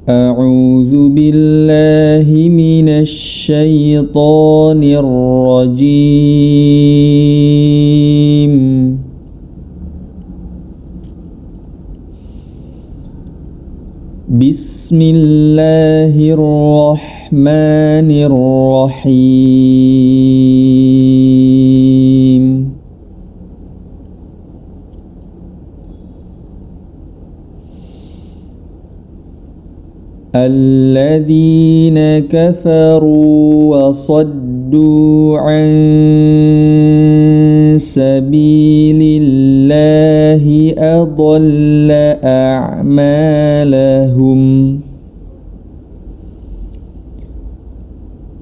أعوذ بالله من الشيطان الرجيم بسم الله الرحمن الرحيم الذين كفروا وصدوا عن سبيل الله أضل أعمالهم.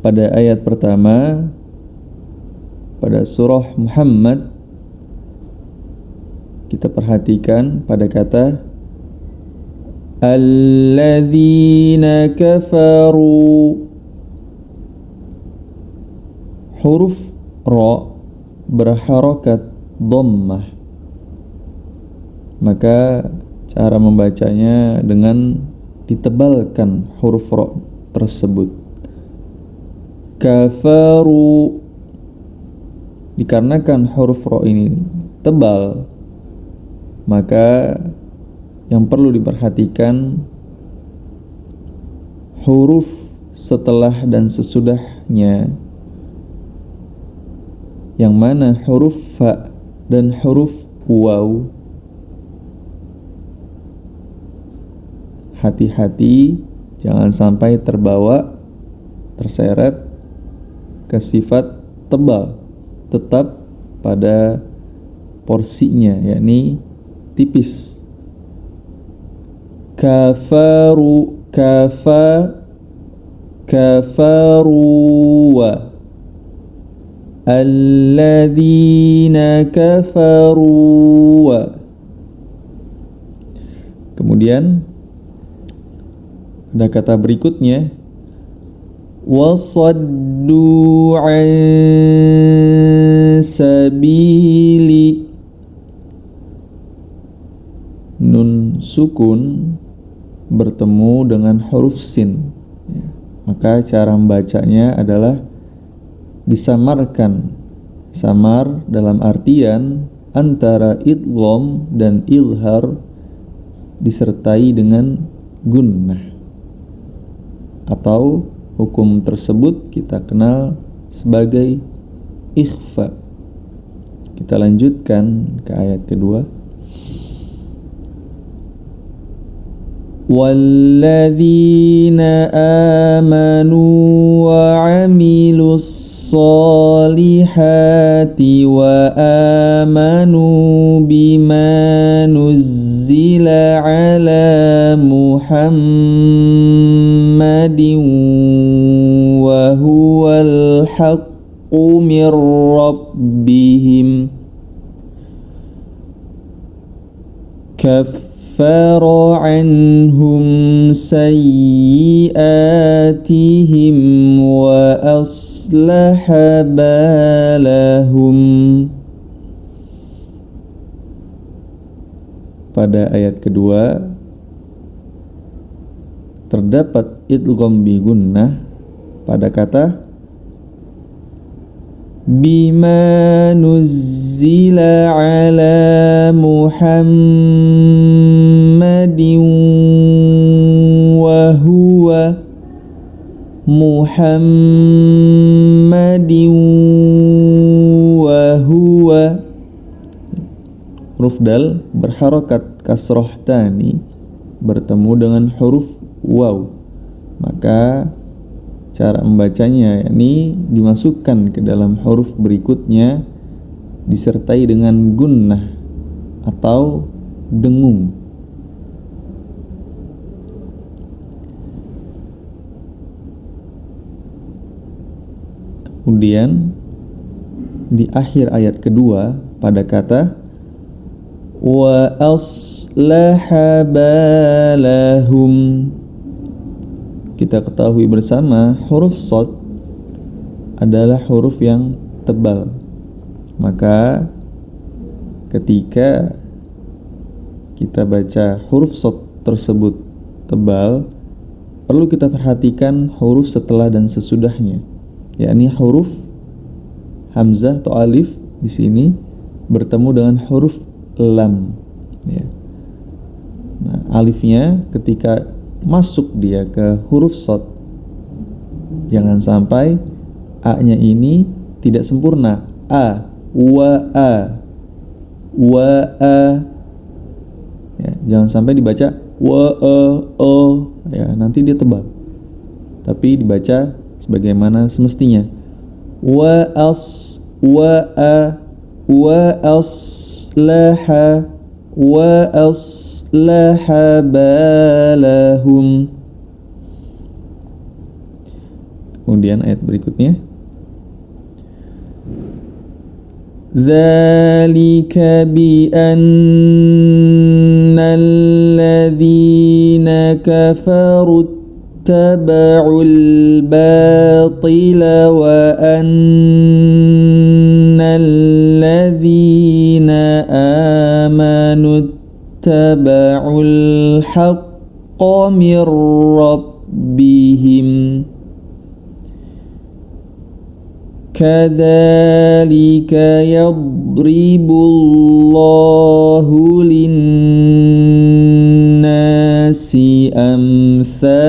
Pada ayat pertama pada surah Muhammad, kita perhatikan pada kata alladzina kafaru. Huruf ra berharokat dhammah, maka cara membacanya dengan ditebalkan huruf ra tersebut. Kafaru, dikarenakan huruf ra ini tebal, maka yang perlu diperhatikan huruf setelah dan sesudahnya, yang mana huruf fa dan huruf waw. Hati-hati jangan sampai terseret ke sifat tebal, tetap pada porsinya, yakni tipis. Kafaru, kafaru wa alladzina kafaru wa. Kemudian ada kata berikutnya wasaddu an sabili. Nun sukun bertemu dengan huruf sin, maka cara membacanya adalah disamarkan. Samar dalam artian antara idgham dan izhar disertai dengan gunnah, atau hukum tersebut kita kenal sebagai ikhfa. Kita lanjutkan ke ayat kedua. وَالَّذِينَ آمَنُوا وَعَمِلُوا الصَّالِحَاتِ وَآمَنُوا بِمَا نُزِّلَ عَلَى مُحَمَّدٍ وَهُوَ الْحَقُّ مِنْ رَبِّهِمْ كفر عنهم سيئاتهم وأصلح بالهم. Pada ayat kedua terdapat idgham bi gunnah pada kata bima nuzzila ala Muhammadin wa huwa Muhammadin wa huwa. Huruf dal berharokat kasroh tani bertemu dengan huruf waw, maka cara membacanya yakni dimasukkan ke dalam huruf berikutnya disertai dengan gunnah atau dengung. Kemudian di akhir ayat kedua pada kata wa aslaha balahum, kita ketahui bersama huruf shad adalah huruf yang tebal, maka ketika kita baca huruf shad tersebut tebal, perlu kita perhatikan huruf setelah dan sesudahnya, yakni huruf hamzah atau alif di sini bertemu dengan huruf lam, ya. Nah, alifnya ketika masuk dia ke huruf shad, jangan sampai a-nya ini tidak sempurna. A, wa a, ya, jangan sampai dibaca wa a o, ya, nanti dia tebal. Tapi dibaca sebagaimana semestinya. Wa aslaha balahum. Kemudian ayat berikutnya, dzalika bi annal ladzina kafaru taba'ul batila wa annal ladzina amanu taba'ul haqqa mir rabbihim kadzalika yadribullahu linnasi amsalahum.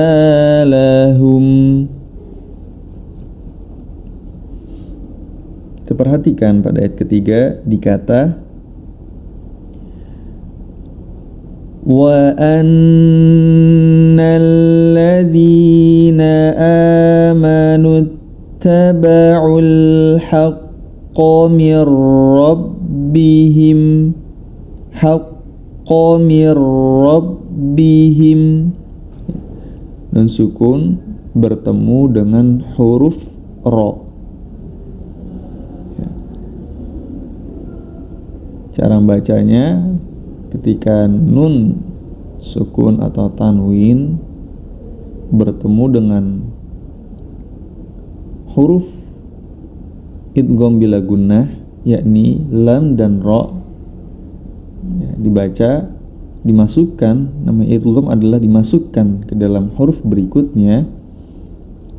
Kita perhatikan pada ayat ketiga dikata wa annal ladzina amanu taba'ul haqqa mir rabbihim nun sukun bertemu dengan huruf ra. Cara membacanya ketika nun sukun atau tanwin bertemu dengan huruf idgham bila gunnah, yakni lam dan ra, ya, dibaca, dimasukkan, nama idgham adalah dimasukkan ke dalam huruf berikutnya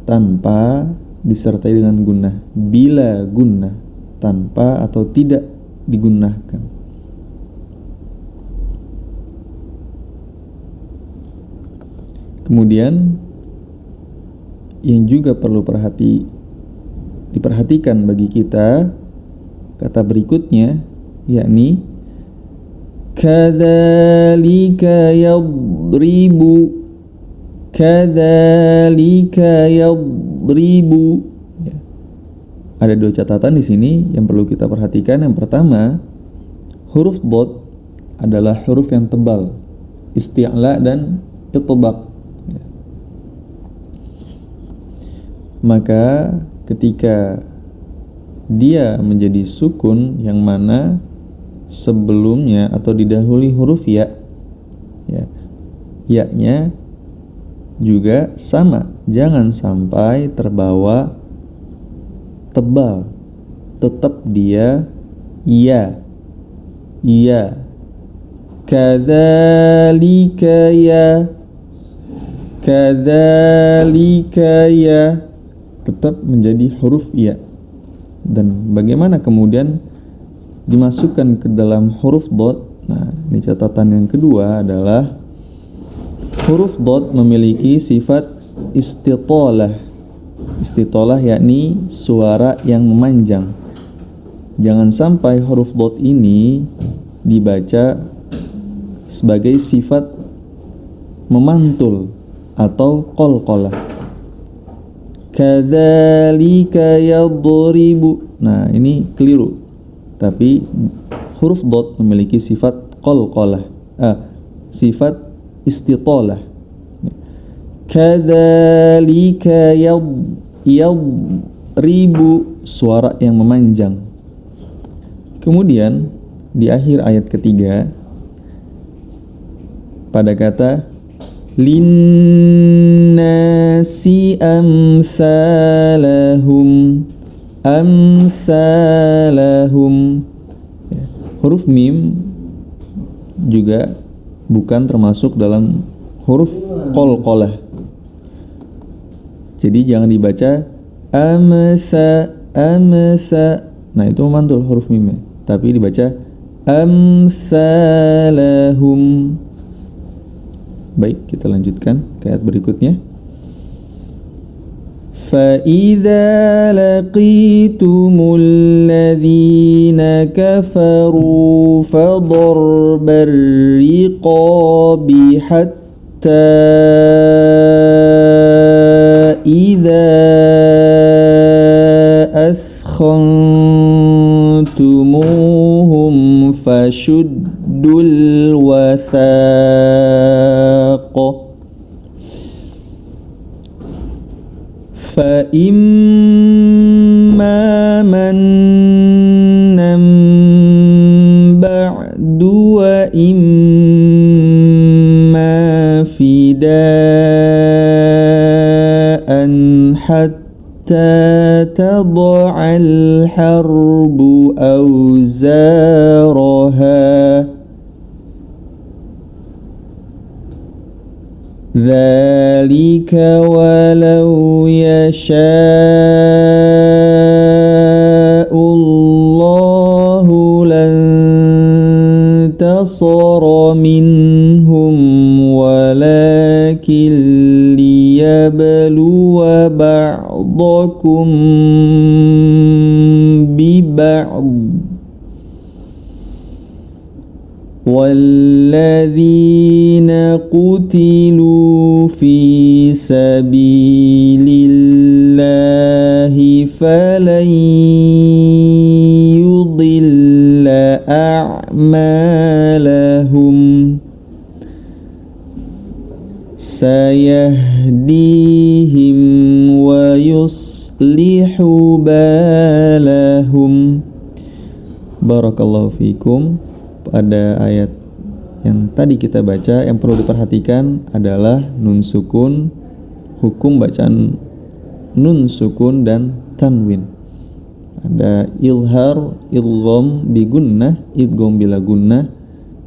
tanpa disertai dengan gunnah, bila gunnah, tanpa atau tidak digunakan. Kemudian yang juga perlu diperhatikan bagi kita kata berikutnya, yakni kadzalika yadribu ya. Ada dua catatan di sini yang perlu kita perhatikan. Yang pertama, huruf dot adalah huruf yang tebal, isti'la dan itbaq. Maka ketika dia menjadi sukun yang mana sebelumnya atau didahului huruf ya, ya-nya juga sama, jangan sampai terbawa tebal, tetap dia ya, kadzalika ya, tetap menjadi huruf ya. Dan bagaimana kemudian dimasukkan ke dalam huruf dot? Nah, ini catatan yang kedua adalah huruf dot memiliki sifat istitolah. Istitolah yakni suara yang memanjang. Jangan sampai huruf dot ini dibaca sebagai sifat memantul atau qalqalah. Kadzalika yadribu. Nah, ini keliru. Tapi huruf dot memiliki sifat qalqalah, sifat istitolah. Kadzalika yadribu, suara yang memanjang. Kemudian di akhir ayat ketiga pada kata linnasi amsalahum, ya. Huruf mim juga bukan termasuk dalam huruf qalqalah. Jadi jangan dibaca amsa. Nah, itu memantul huruf mimnya. Tapi dibaca amsalahum. Baik, kita lanjutkan ke ayat berikutnya. فَإِذَا لَقِيتُمُ الَّذِينَ كَفَرُوا فَضَرْبَ الرِّقَابِ حَتَّى إِذَا أَثْخَنْتُمُوهُمْ فَشُدُّوا الْوَثَاقَ فَإِمَّا مَنًّا بَعْدُ وَإِمَّا فِدَاءً حَتَّى تَضَعَ الْحَرْبُ أَوْزَارَهَا ذَلِكَ وَلَوْ يَشَاءُ اللَّهُ لَانتَصَرَ مِنْهُمْ وَلَكِنْ لِيَبْلُوَ بَعْضَكُمْ بِبَعْضٍ وَالَّذِينَ قُتِلُوا فِي سَبِيلِ اللَّهِ فَلَنْ يُضِلَّ أَعْمَالَهُمْ سَيَهْدِيهِمْ وَيُصْلِحُ بَالَهُمْ. Barakallahu fikum. Pada ayat yang tadi kita baca, yang perlu diperhatikan adalah nun sukun, hukum bacaan nun sukun dan tanwin. Ada ilhar, idgham bi gunnah, idgham bila gunnah,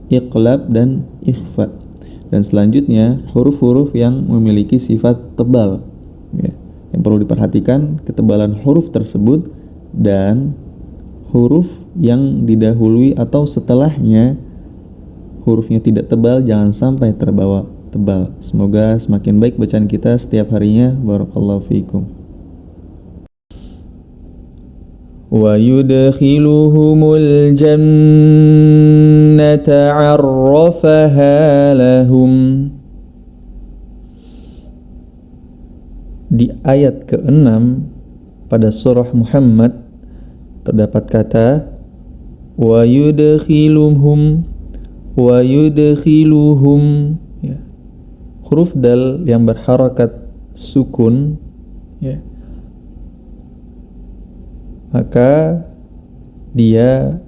iqlab dan ikhfa. Dan selanjutnya huruf-huruf yang memiliki sifat tebal, ya. Yang perlu diperhatikan ketebalan huruf tersebut dan huruf yang didahului atau setelahnya hurufnya tidak tebal, jangan sampai terbawa tebal. Semoga semakin baik bacaan kita setiap harinya. Barakallahu fiikum. Wa yudkhiluhumul jannata 'arrafaha lahum. Di ayat ke-6 pada surah Muhammad terdapat kata wa yudkhiluhum, ya. Huruf dal yang berharakat sukun, ya, maka dia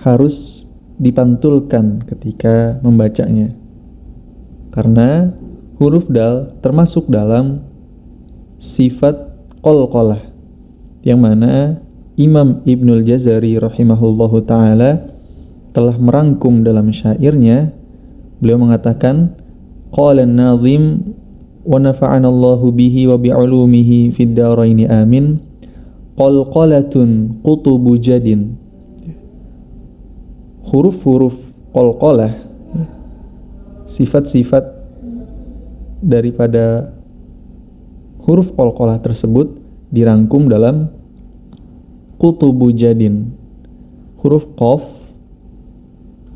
harus dipantulkan ketika membacanya, karena huruf dal termasuk dalam sifat qalqalah, yang mana Imam Ibnul Jazari rahimahullahu ta'ala telah merangkum dalam syairnya. Beliau mengatakan, qala an-nazim wa nafa'ana Allahu bihi wa bi'ulumihi fid daraini amin, qalqalatun qutubu jadin. Huruf-huruf qalqalah, sifat-sifat daripada huruf qalqalah tersebut dirangkum dalam qutubu jadin. Huruf qaf,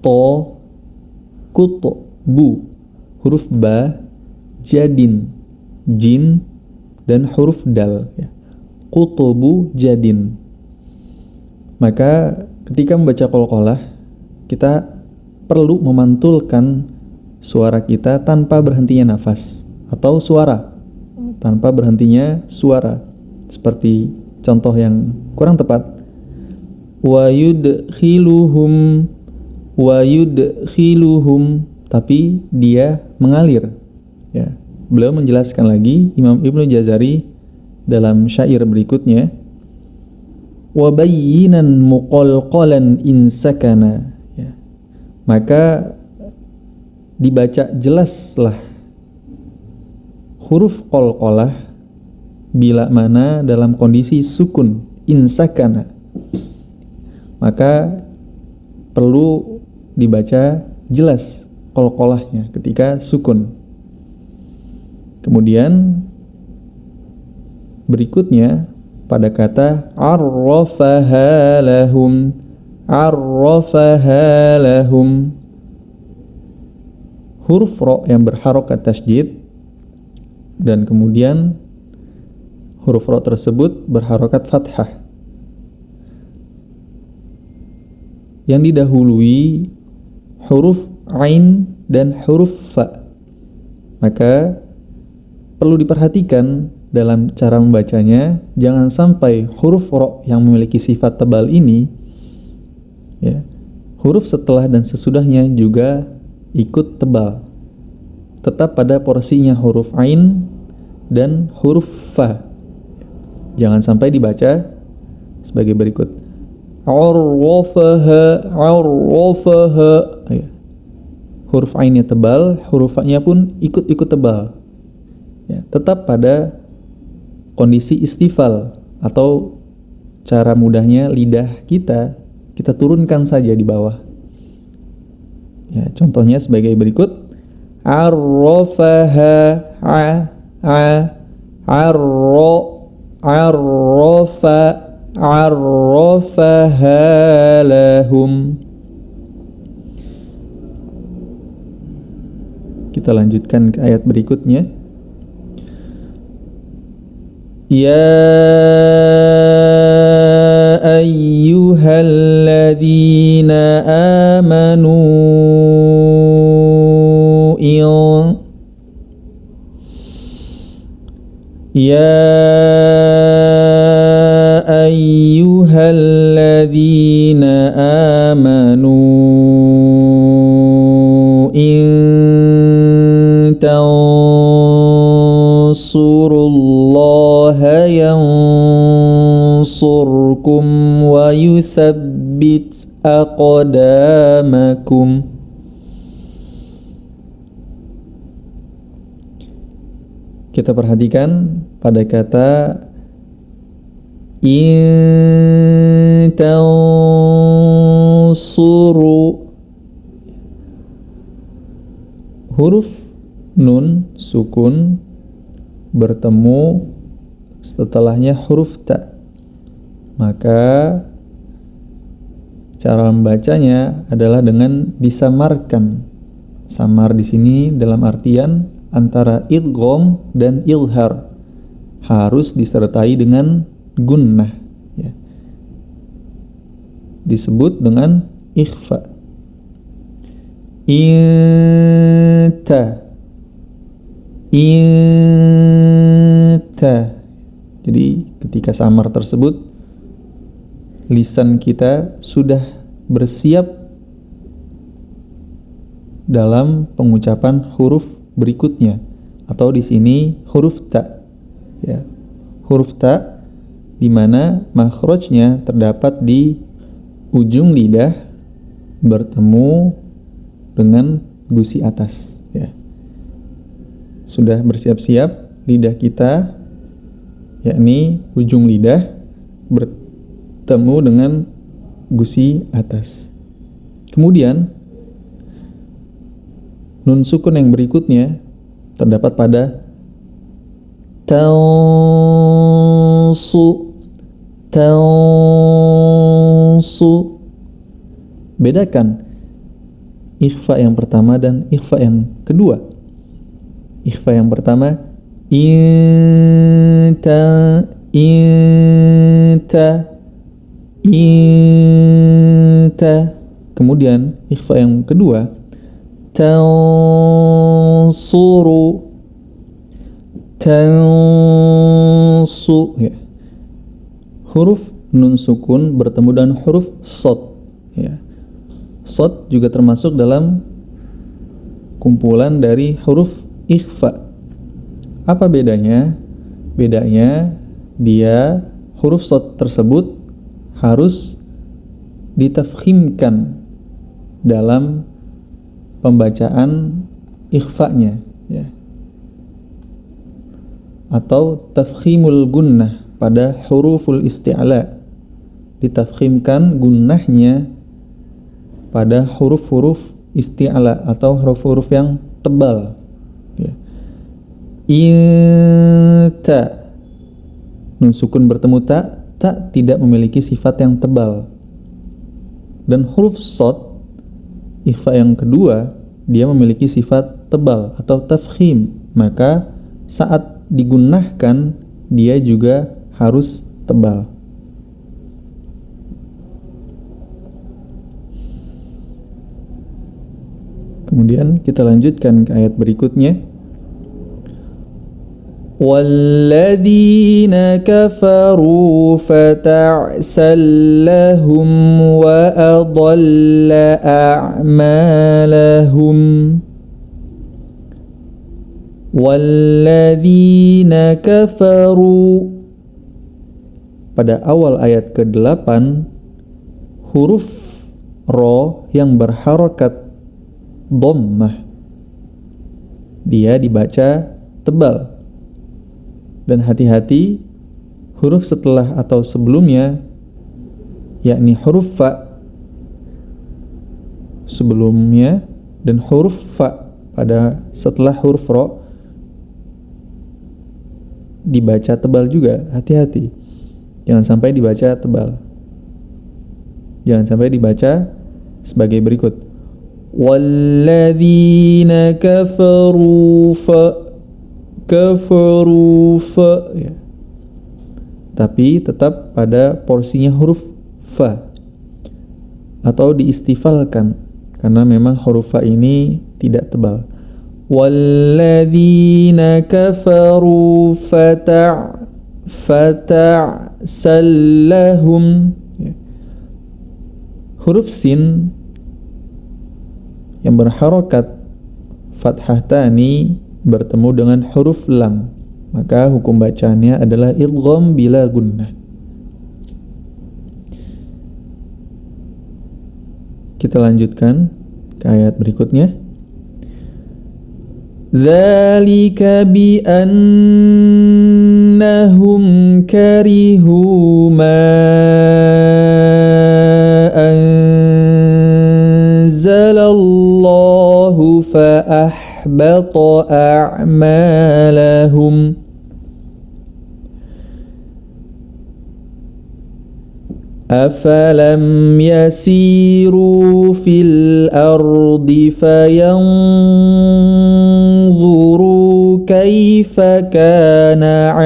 to, kutubu. Huruf ba, jadin, jin, dan huruf dal, ya. Qutubu jadin. Maka ketika membaca qalqalah, kita perlu memantulkan suara kita tanpa berhentinya nafas, atau suara tanpa berhentinya suara. Seperti contoh yang kurang tepat, wa yudkhiluhum, tapi dia mengalir, ya. Beliau menjelaskan lagi, Imam Ibnu Jazari dalam syair berikutnya, wa bayyinan muqalqalan insakana, ya. Maka dibaca jelaslah huruf qalqalah bila mana dalam kondisi sukun, insakana, maka perlu dibaca jelas qalqalahnya ketika sukun. Kemudian berikutnya pada kata arrafaha lahum, arrafaha lahum, huruf ro yang berharokat tasydid, dan kemudian huruf ro tersebut berharokat fathah yang didahului huruf ain dan huruf fa. Maka perlu diperhatikan dalam cara membacanya, jangan sampai huruf ro yang memiliki sifat tebal ini, ya, huruf setelah dan sesudahnya juga ikut tebal. Tetap pada porsinya huruf ain dan huruf fa. Jangan sampai dibaca sebagai berikut. Arrafaha, arrafaha. Huruf ainnya tebal, huruf fa-nya pun ikut-ikut tebal. Ya, tetap pada kondisi istifal, atau cara mudahnya lidah kita turunkan saja di bawah. Ya, contohnya sebagai berikut. Arrafaha, arrafaha lahum. Kita lanjutkan ke ayat berikutnya. Ya ayyuhalladzina amanu Ya ayyuhalladzina amanu in tansurullaha yansurkum wa yuthabbit aqdamakum. Kita perhatikan pada kata in tansuru, huruf nun sukun bertemu setelahnya huruf ta. Maka cara membacanya adalah dengan disamarkan. Samar di sini dalam artian antara idgham dan ilhar, harus disertai dengan gunnah, ya. Disebut dengan ikhfa. Inta. Jadi ketika samar tersebut, lisan kita sudah bersiap dalam pengucapan huruf berikutnya, atau di sini huruf ta, ya. Huruf ta di mana makhrajnya terdapat di ujung lidah bertemu dengan gusi atas, ya. Sudah bersiap-siap lidah kita, yakni ujung lidah bertemu dengan gusi atas. Kemudian nun sukun yang berikutnya terdapat pada tansu. Bedakan ikhfa yang pertama dan ikhfa yang kedua. Ikhfa yang pertama inta. Kemudian ikhfa yang kedua tansuru, ya. Huruf nun sukun bertemu dengan huruf shad, ya. Shad juga termasuk dalam kumpulan dari huruf ikhfa. Apa bedanya? Bedanya dia huruf shad tersebut harus ditafkhimkan dalam pembacaan ikhfa-nya, ya. atau tafkhimul gunnah pada huruful isti'la, ditafkhimkan gunnahnya pada huruf-huruf isti'la atau huruf-huruf yang tebal ya. Ta, nun sukun bertemu ta tidak memiliki sifat yang tebal. Dan huruf shad, ikhfa yang kedua, dia memiliki sifat tebal atau tafkhim, maka saat digunnahkan dia juga harus tebal. Kemudian kita lanjutkan ke ayat berikutnya. وَالَّذِينَ كَفَرُوا فَتَعْسًا لَهُمْ وَأَضَلَّ أَعْمَالَهُمْ وَالَّذِينَ كَفَرُوا. Pada awal ayat ke-8 huruf ro yang berharokat dhammah dia dibaca tebal. Dan hati-hati huruf setelah atau sebelumnya, yakni huruf fa sebelumnya dan huruf fa pada setelah huruf ro dibaca tebal juga. Hati-hati, jangan sampai dibaca tebal. Jangan sampai dibaca sebagai berikut: walladzina kafaru fa ya. Tapi tetap pada porsinya huruf fa atau diistifalkan karena memang huruf fa ini tidak tebal. Walladzina kafaru fata'sallahum ya. Huruf sin yang berharokat fathah tani bertemu dengan huruf lam, maka hukum bacaannya adalah idgham bila gunnah. Kita lanjutkan ke ayat berikutnya. Dzalika bi annahum karihu ma anzalallahu fa ahbata a'malahum. Afalam yasiru fil ardi fayanzuru kaifa kana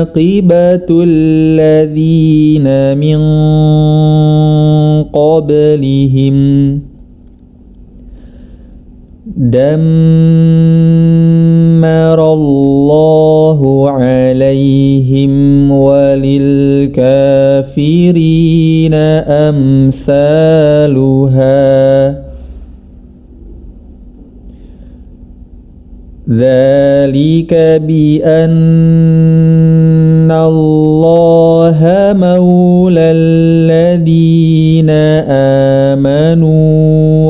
aqibatul ladzina min qablihim dammarallahu alaihim walil kafirina amsaluha dzalika bi anna allaha maulal ladzina amanu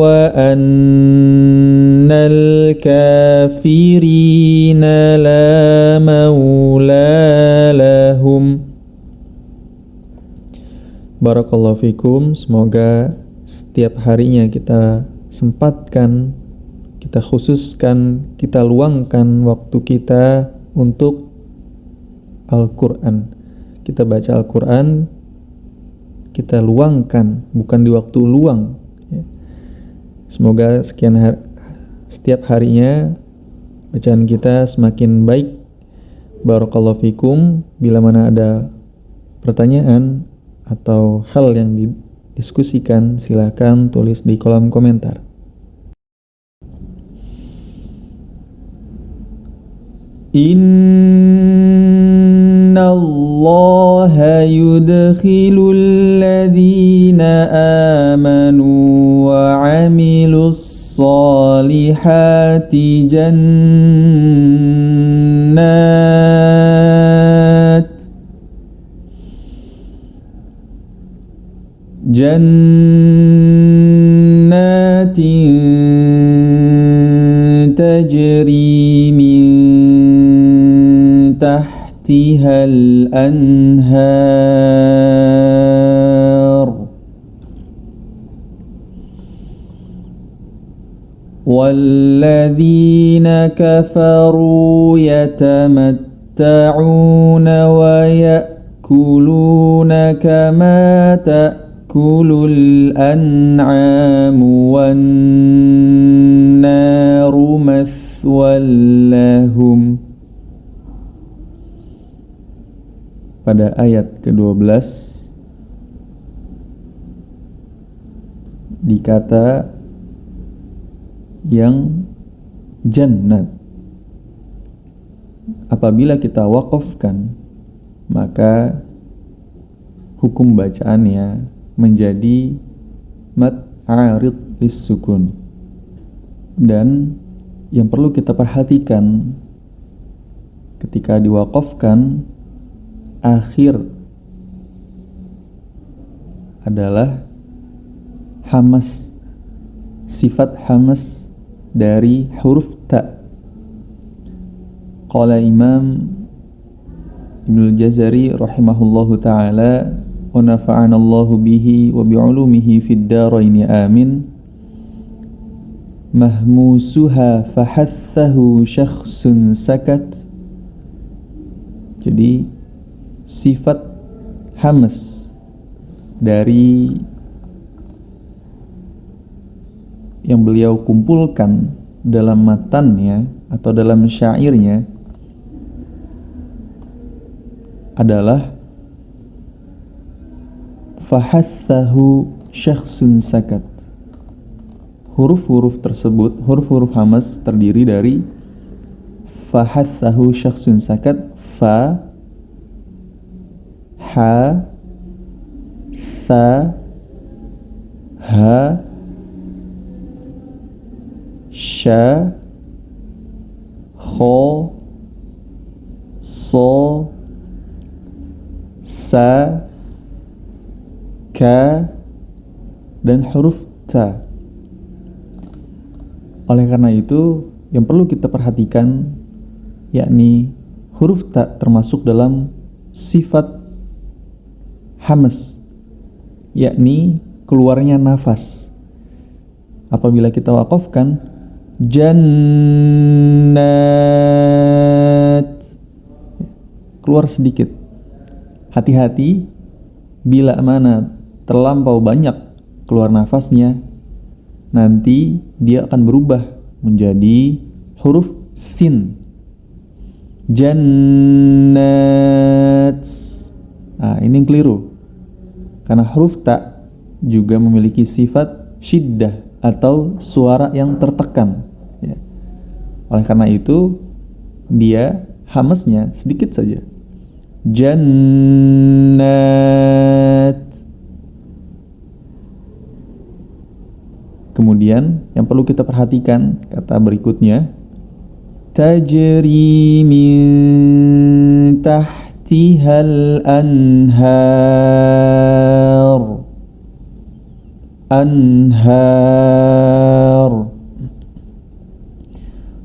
wa annal kafirina la maula lahum. Barakallahu fikum. Semoga setiap harinya kita sempatkan, kita khususkan, kita luangkan waktu kita untuk Al-Quran. Kita baca Al-Quran, kita luangkan, bukan di waktu luang ya. Semoga setiap harinya bacaan kita semakin baik. Barakallahu fikum. Bila mana ada pertanyaan atau hal yang didiskusikan, silakan tulis di kolom komentar. Inna Allaha yudkhilul ladzina amanu wa 'amilus salihati jannatin tajri min tahtiha تحتها الأنهار والذين كفروا يتمتعون ويأكلون كما تأكل الأنعام والنار مثوى لهم. Pada ayat ke-12 dikata yang jannat. Apabila kita wakafkan, maka hukum bacaannya menjadi mad arid lis-sukun. Dan yang perlu kita perhatikan ketika diwakafkan, akhir adalah hamas, sifat hamas dari huruf ta. Qala Imam Ibnul Jazari rahimahullahu ta'ala wa nafa'ana Allahu bihi wa bi'ulumihi fid daraini amin. Mahmusuha fahathahu syakhsun sakat. Jadi sifat hamas dari yang beliau kumpulkan dalam matannya atau dalam syairnya adalah fahathahu syakhsun sakat. Huruf-huruf tersebut, huruf-huruf hamas terdiri dari fahathahu syakhsun sakat, fa, ha, tha, ha, sha, kho, so, sa, ka, dan huruf ta. Oleh karena itu, yang perlu kita perhatikan yakni huruf ta termasuk dalam sifat hamas, yakni keluarnya nafas. Apabila kita wakafkan jannat, keluar sedikit. Hati-hati bila mana terlampau banyak keluar nafasnya, nanti dia akan berubah menjadi huruf sin. Jannat. Nah, ini yang keliru. Karena huruf ta juga memiliki sifat syiddah atau suara yang tertekan. Ya. Oleh karena itu, dia hamasnya sedikit saja. Jannat. Kemudian yang perlu kita perhatikan kata berikutnya, tajri min tahtihal anhar. Anhar.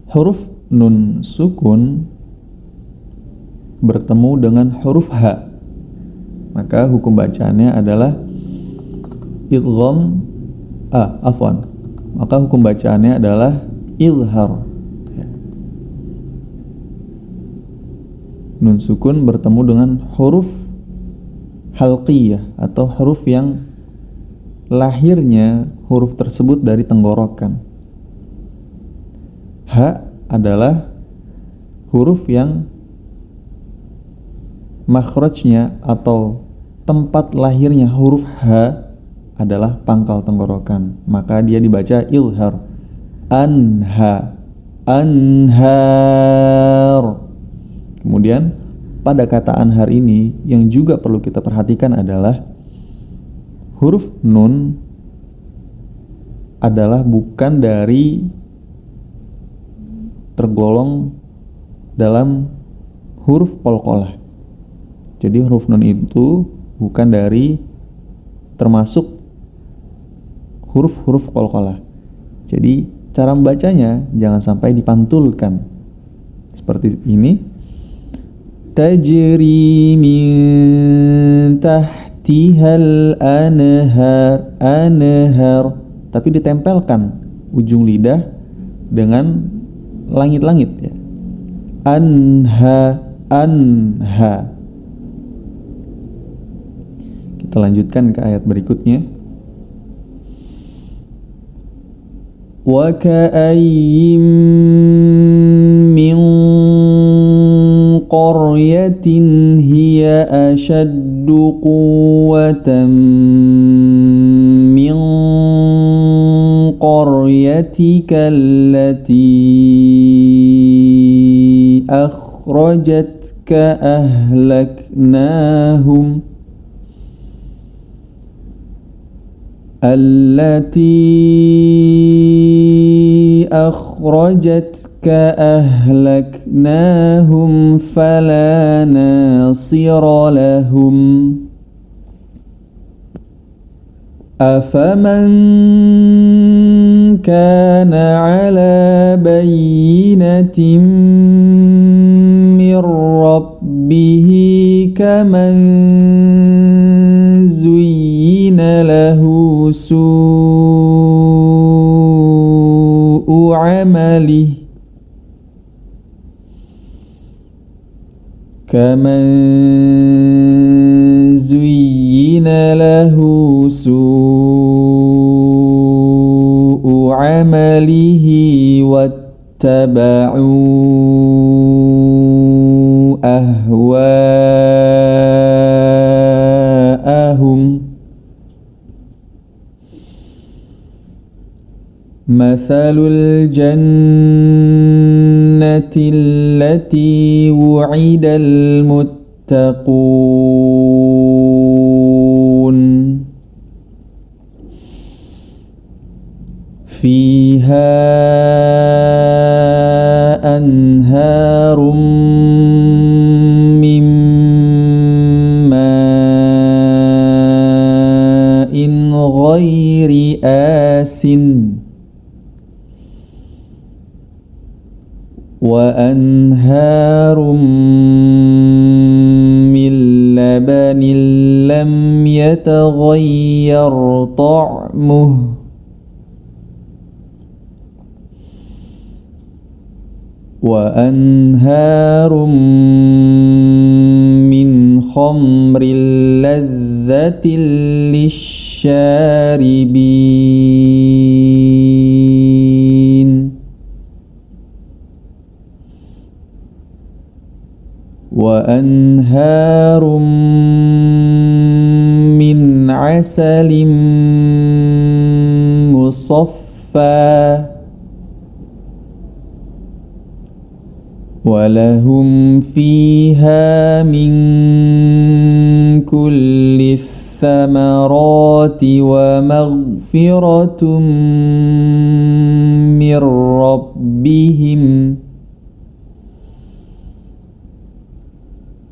Huruf nun sukun bertemu dengan huruf ha, maka hukum bacaannya adalah idgham. Maka hukum bacaannya adalah izhar. Nun sukun bertemu dengan huruf halqiyah atau huruf yang lahirnya huruf tersebut dari tenggorokan. Ha adalah huruf yang makhrajnya atau tempat lahirnya huruf ha adalah pangkal tenggorokan, maka dia dibaca ilhar. Anha, anhar. Kemudian pada kata anhar ini yang juga perlu kita perhatikan adalah huruf nun adalah bukan dari tergolong dalam huruf qalqalah. Jadi huruf nun itu bukan dari termasuk huruf-huruf qalqalah. Jadi cara membacanya jangan sampai dipantulkan. Seperti ini. tajri min tahtihal anhar, tapi ditempelkan ujung lidah dengan langit-langit ya. Anha. Kita lanjutkan ke ayat berikutnya. Wa ka'ayyim min qaryatin hiya ashaddu quwwatan min qaryatika allati akhrajatka ahlaknahum fala nasira lahum afaman kana ala bayyinatin min rabbihi kaman zuyyina lahu su'u amalihi كمن زين له سوء عمله واتبعوا أهواءهم مثل الجنة التي وعد المتقون فيها أنهار من ماء غير آسن وأنهار من لبن لم يتغير طعمه وأنهار من خمر لذة للشاربين وأنهار من عسل مصفى ولهم فيها من كل الثمرات ومغفرة من ربهم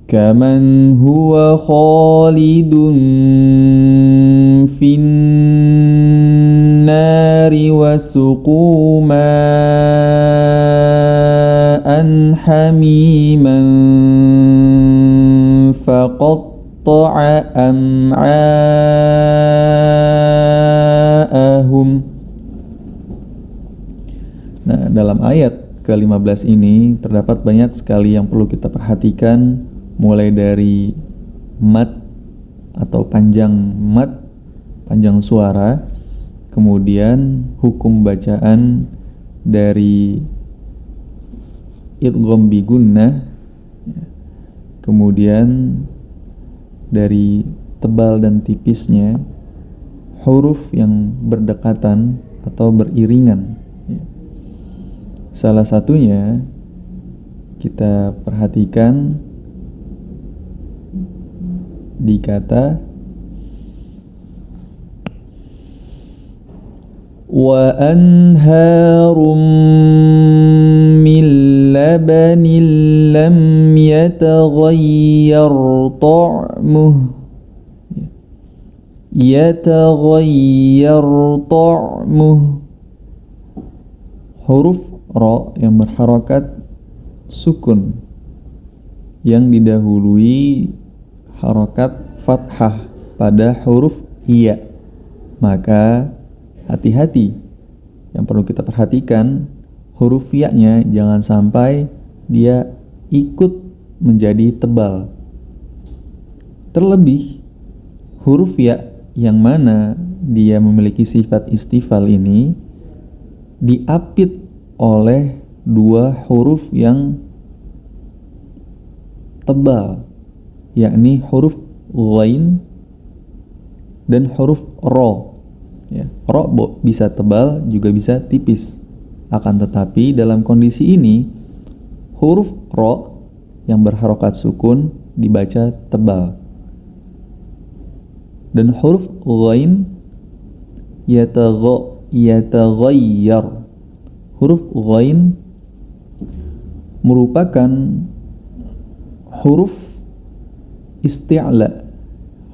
كمن هو خالد في النار وسقوا ماء حميما فقطع أمعاءهم. Nah, dalam ayat ke-15 ini terdapat banyak sekali yang perlu kita perhatikan, mulai dari mad atau panjang mad, panjang suara, kemudian hukum bacaan dari idgham bi gunnah, kemudian dari tebal dan tipisnya, huruf yang berdekatan atau beriringan. Salah satunya kita perhatikan di kata wa anharum min labanin lam yataghayyar ta'muh. Huruf ra yang berharakat sukun yang didahului harokat fathah pada huruf ya. Maka hati-hati, yang perlu kita perhatikan, huruf ya-nya jangan sampai dia ikut menjadi tebal. Terlebih huruf ya yang mana dia memiliki sifat istifal ini diapit oleh dua huruf yang tebal, yakni huruf ghain dan huruf ro. Ya, ro bisa tebal juga bisa tipis. Akan tetapi dalam kondisi ini huruf ro yang berharokat sukun dibaca tebal, dan huruf ghain yataghayyar. Huruf ghain merupakan huruf isti'la,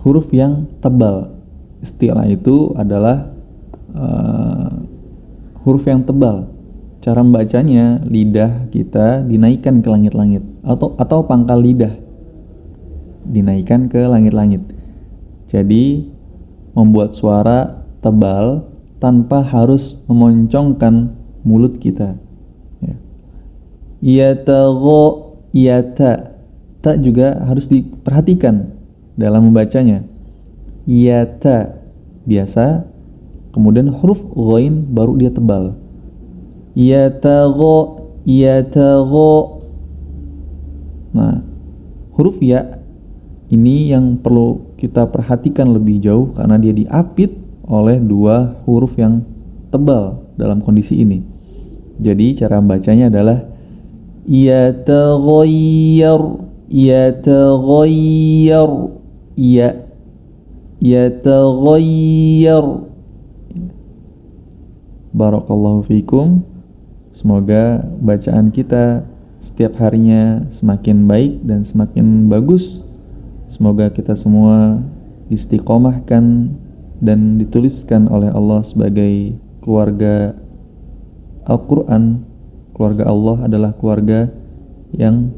huruf yang tebal. Isti'la itu adalah huruf yang tebal. Cara membacanya, lidah kita dinaikkan ke langit-langit, atau pangkal lidah dinaikkan ke langit-langit. Jadi membuat suara tebal tanpa harus memoncongkan mulut kita. Yata ta juga harus diperhatikan dalam membacanya. Yata biasa, kemudian huruf ghain baru dia tebal. Yatagho. Nah, huruf ya ini yang perlu kita perhatikan lebih jauh karena dia diapit oleh dua huruf yang tebal dalam kondisi ini. Jadi cara membacanya adalah yataghayyar, yataghayyar. Barakallahu fikum. Semoga bacaan kita setiap harinya semakin baik dan semakin bagus. Semoga kita semua istiqomahkan dan dituliskan oleh Allah sebagai keluarga Al-Quran. Keluarga Allah adalah keluarga yang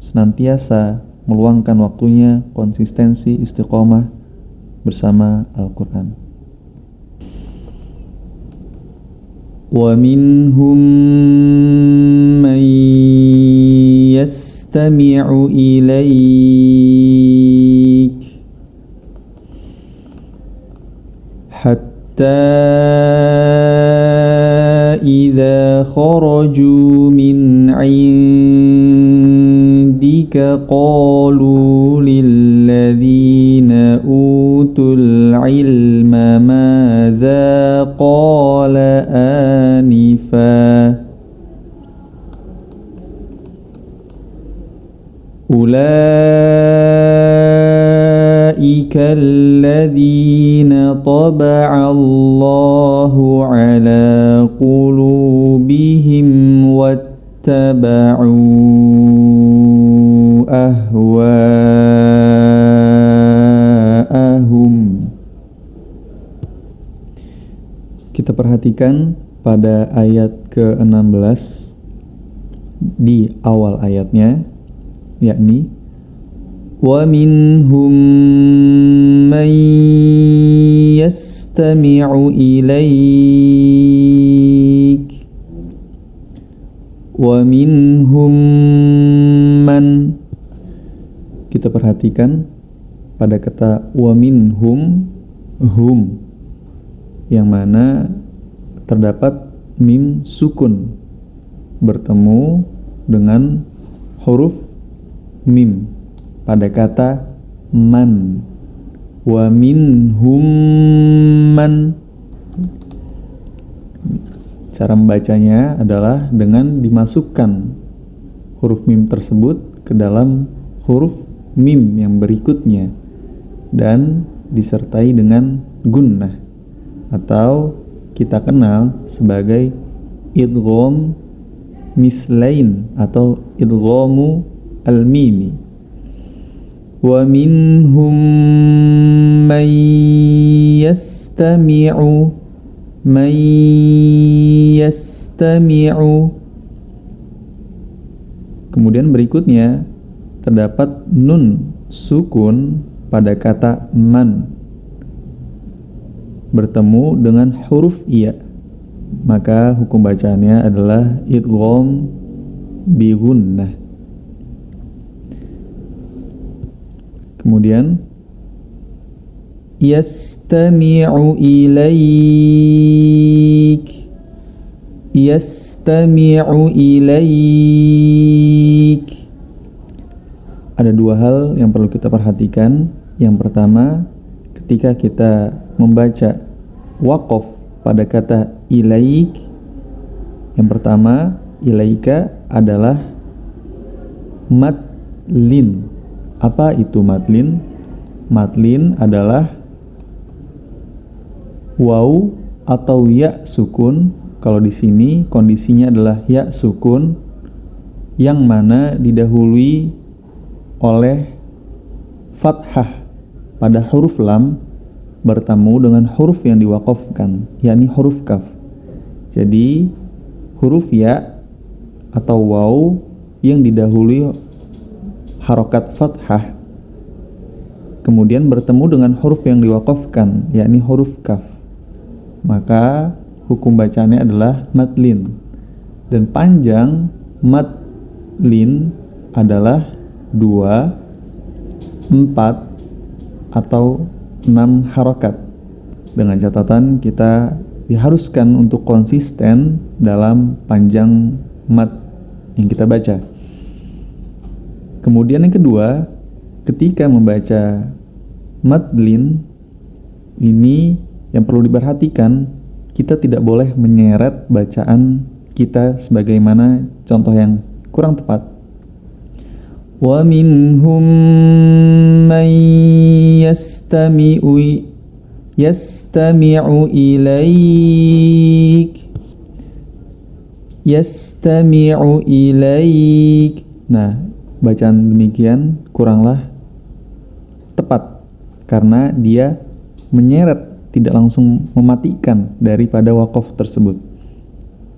senantiasa meluangkan waktunya, konsistensi, istiqomah bersama Al-Quran. وَمِنْهُمْ مَنْ يَسْتَمِعُ إِلَيْكَ حَتَّى إِذَا خَرَجُوا مِنْ عِنْدِكَ قَالُوا لِلَّذِينَ أُوتُوا الْعِلْمَ مَاذَا قَالَ آنِفًا أُولَئِكَ الَّذِينَ طَبَعَ اللَّهُ عَلَى قُلُوبِهِمْ وَاتَّبَعُوا أَهْوَاءَهُمْ. Kita perhatikan pada ayat ke-16 di awal ayatnya, yakni وَمِنْهُمْ مَنْ يَسْتَمِعُ إِلَيْكَ وَمِنْهُمْ مَنْ. Kita perhatikan pada kata وَمِنْهُمْ, hum, yang mana terdapat mim sukun bertemu dengan huruf mim pada kata man. Wa minhum man. Cara membacanya adalah dengan dimasukkan huruf mim tersebut ke dalam huruf mim yang berikutnya dan disertai dengan gunnah, atau kita kenal sebagai idgham mislain atau idghamu al-mimi. Wa minhum man yastami'u. Kemudian berikutnya terdapat nun sukun pada kata man bertemu dengan huruf iya, maka hukum bacaannya adalah idgham bi gunnah. Kemudian yastami'u ilaik, yastami'u ilaik. Ada dua hal yang perlu kita perhatikan. Yang pertama, ketika kita membaca waqaf pada kata ilaik, yang pertama, ilaika adalah madlin. Apa itu madlin? Madlin adalah waw atau ya sukun. Kalau di sini kondisinya adalah ya sukun yang mana didahului oleh fathah pada huruf lam bertemu dengan huruf yang diwaqafkan, yakni huruf kaf. Jadi huruf ya atau waw yang didahului harokat fathah kemudian bertemu dengan huruf yang diwaqafkan, yakni huruf kaf, maka hukum bacanya adalah madlin. Dan panjang madlin adalah 2, 4 atau 6 harokat. Dengan catatan kita diharuskan untuk konsisten dalam panjang mad yang kita baca. Kemudian yang kedua, ketika membaca madlin ini yang perlu diperhatikan, kita tidak boleh menyeret bacaan kita sebagaimana contoh yang kurang tepat. Wa minhum man yastami'u ilaik, yastami'u ilaik. Nah, bacaan demikian kuranglah tepat karena dia menyeret, tidak langsung mematikan daripada waqaf tersebut.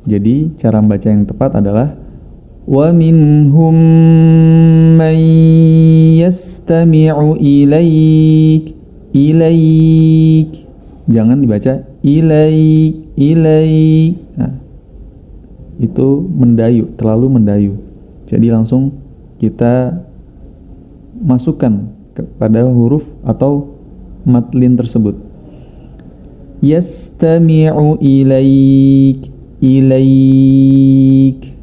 Jadi cara membaca yang tepat adalah wa minhum man yastami'u ilaik, ilaik. Jangan dibaca ilaik, ilaik. Nah, itu mendayu, terlalu mendayu. Jadi langsung kita masukkan kepada huruf atau madlin tersebut. Yastami'u ilaik, ilaik.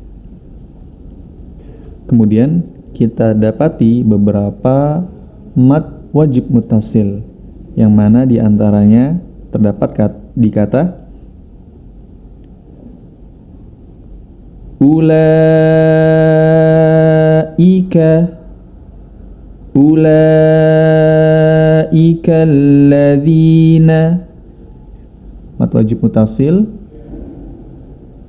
Kemudian kita dapati beberapa mad wajib muttasil, yang mana diantaranya terdapat di kata ulaika, ulaika alladzina. Mad wajib muttasil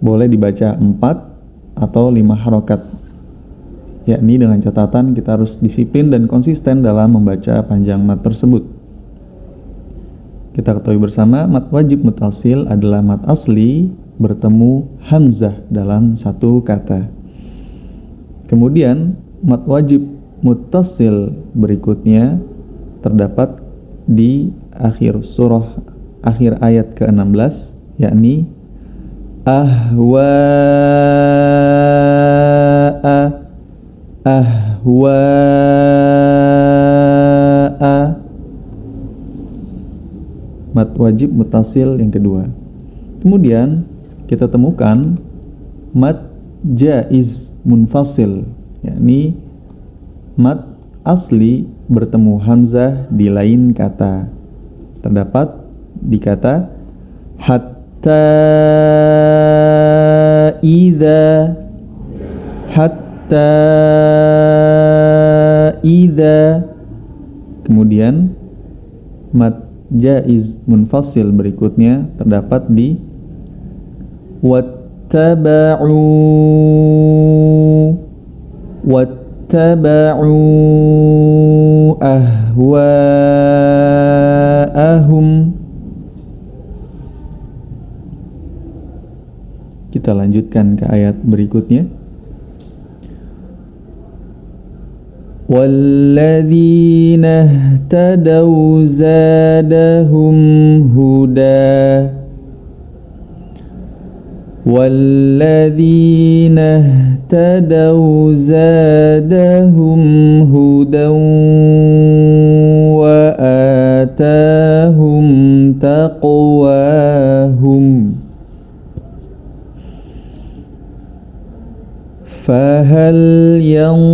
boleh dibaca 4 atau 5 harokat, yakni dengan catatan kita harus disiplin dan konsisten dalam membaca panjang mad tersebut. Kita ketahui bersama mad wajib muttasil adalah mad asli bertemu hamzah dalam satu kata. Kemudian mad wajib muttasil berikutnya terdapat di akhir surah, akhir ayat ke-16, yakni ahwa'a, ahwa'a. Mad wajib muttasil yang kedua. Kemudian kita temukan mad jaiz munfasil, yakni mad asli bertemu hamzah di lain kata. Terdapat di kata hatta idza, hatta idza. Kemudian mad jaiz munfasil berikutnya terdapat di wattaba'u, wattaba'u ahwa'ahum. Kita lanjutkan ke ayat berikutnya. وَالَّذِينَ اهْتَدَوْا زَادَهُمْ هُدًى وَالَّذِينَ اهْتَدَوْا زَادَهُمْ هُدًى وَآتَاهُمْ تَقْوَاهُمْ فَهَلْ يَنظُرُونَ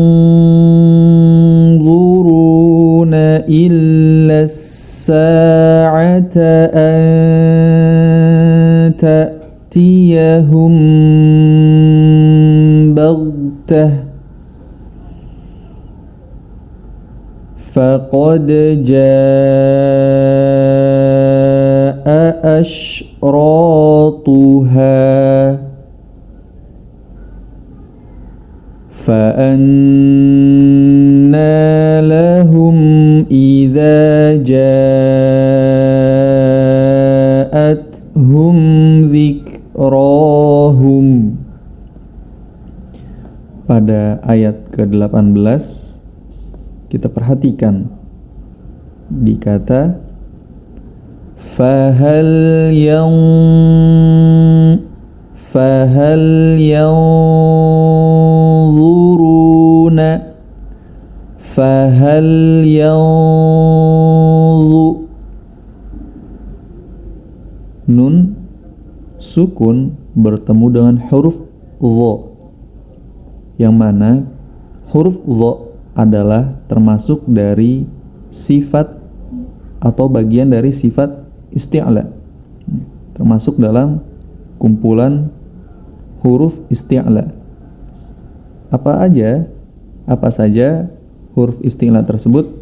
إِلَّا السَّاعَةَ أَن تَأْتِيَهُم بَغْتَةً فَقَدْ جَاءَ أَشْرَاطُهَا فَأَنَّى لَهُمْ إِذَا جَاءَتْهُمْ ذِكْرَاهُمْ. Pada ayat ke-18 kita perhatikan di kata fahal yanzu nun sukun bertemu dengan huruf dha, yang mana huruf dha adalah termasuk dari sifat atau bagian dari sifat isti'la, termasuk dalam kumpulan huruf isti'la. Apa saja huruf isti'la tersebut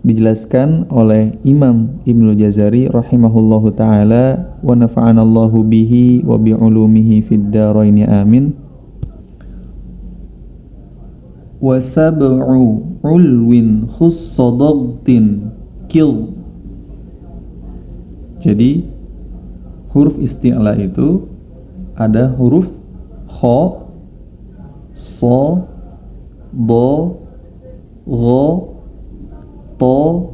dijelaskan oleh Imam Ibnu Jazari rahimahullahu ta'ala wa nafa'anallahu bihi wa bi'ulumihi fid dharaini amin. Wa sab'u ulwin khussadagtin kil. Jadi huruf isti'la itu ada huruf kha, sa, dha, gha, ta,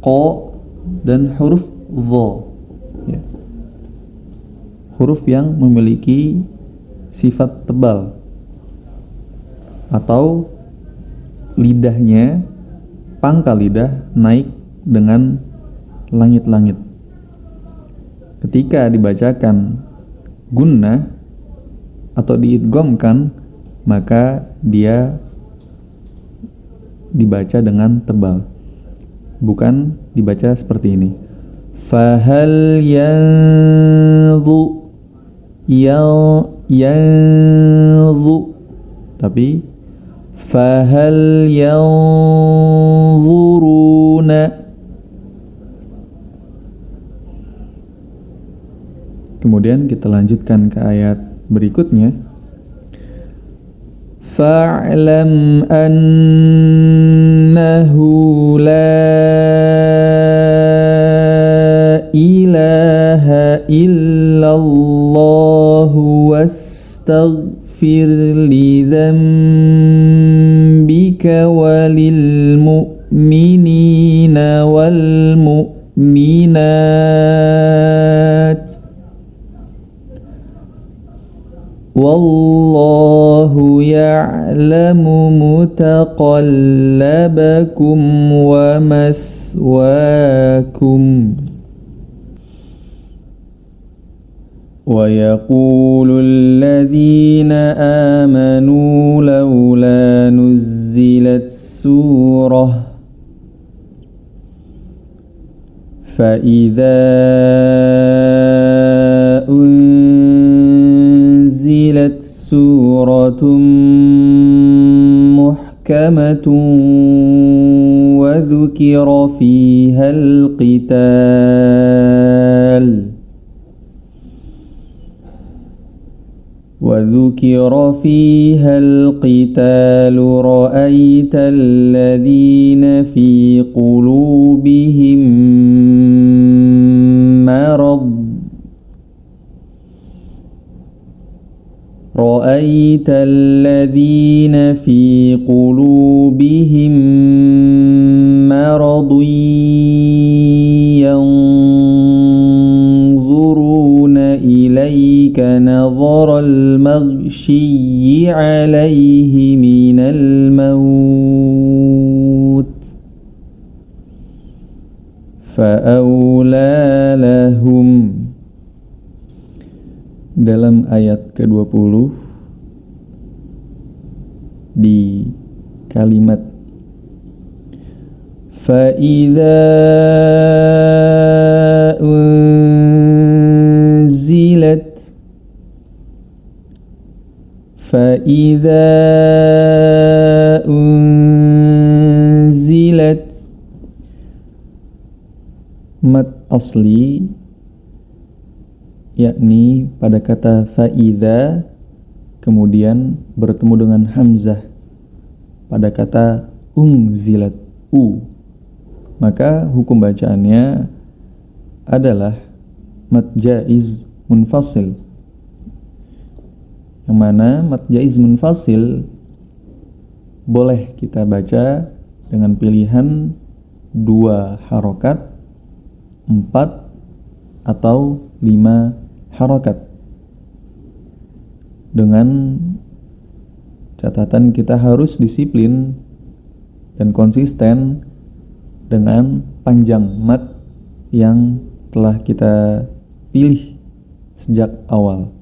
qa, dan huruf dha, ya. Huruf yang memiliki sifat tebal atau lidahnya, pangkal lidah naik dengan langit-langit. Ketika dibacakan gunnah atau diidghamkan, maka dia dibaca dengan tebal, bukan dibaca seperti ini. Fahal yanzu, tapi fahal yanzuruna. Kemudian kita lanjutkan ke ayat berikutnya. Fa'lam annahu la ilaha illallah wastaghfir li dhanbika walil mu'minina wal mu'minat wallahu ya'lamu mutaqallabakum wa mathwaakum. Wa yaqulu alladhina amanu lawla nuzzilat surah fa idza unzilat suratun muhkamatun wa dhukira fiha al-qital وذكر فيها القتال رأيت الذين في قلوبهم مرض الذين في قلوبهم مرض ينظرون إليك نظر المغشي عليه من الموت فأولى لهم. Dalam ayat ke-20 di kalimat فَإِذَا أُنْزِلَتْ mat asli yakni pada kata fa'idha kemudian bertemu dengan hamzah pada kata unzilat maka hukum bacaannya adalah mad jaiz munfasil, yang mana mad jaiz munfasil boleh kita baca dengan pilihan 2 harokat, 4 atau 5 harokat, dengan catatan kita harus disiplin dan konsisten dengan panjang mad yang telah kita pilih sejak awal.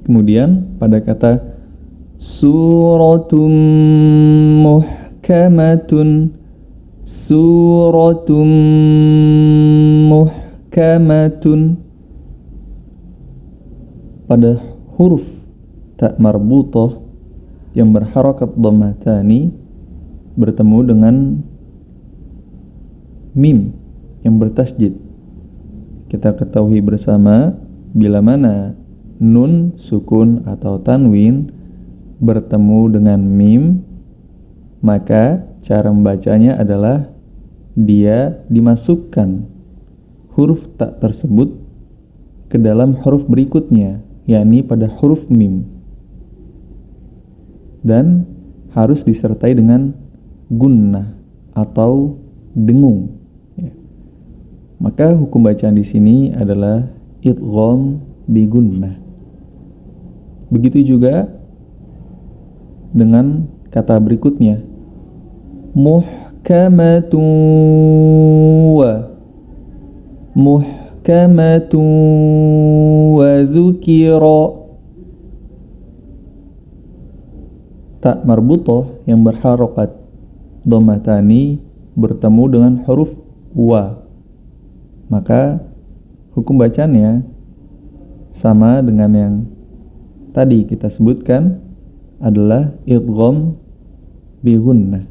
Kemudian pada kata suratun muhkamatun, suratun muhkamatun, pada huruf ta marbutah yang berharakat dhammatani bertemu dengan mim yang bertasjid. Kita ketahui bersama bila mana nun sukun atau tanwin bertemu dengan mim, maka cara membacanya adalah dia dimasukkan huruf ta tersebut ke dalam huruf berikutnya, yakni pada huruf mim, dan harus disertai dengan gunnah atau dengung. Maka hukum bacaan di sini adalah idgham bi gunnah. Begitu juga dengan kata berikutnya muhkamatun wa dzukira. Ta marbutah yang berharakat dhammatani bertemu dengan huruf wa, maka hukum bacaannya sama dengan yang tadi kita sebutkan, adalah idgham bi gunnah.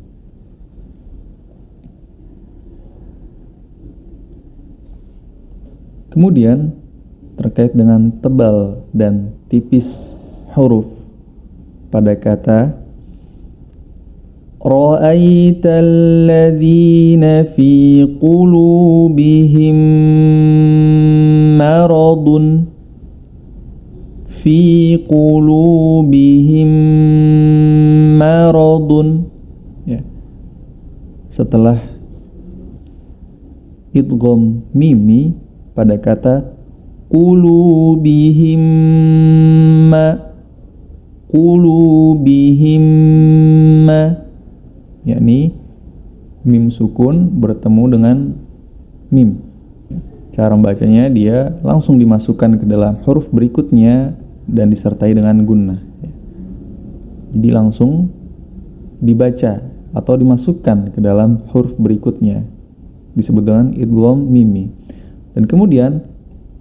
Kemudian terkait dengan tebal dan tipis huruf pada kata ra'aital ladzina fi qulubihim maradun, fi qulubihim maradun, ya. Setelah idgham mimi pada kata qulubihim yakni mim sukun bertemu dengan mim. Cara membacanya dia langsung dimasukkan ke dalam huruf berikutnya dan disertai dengan gunnah. Jadi langsung dibaca atau dimasukkan ke dalam huruf berikutnya, disebut dengan idgham mimi. Dan kemudian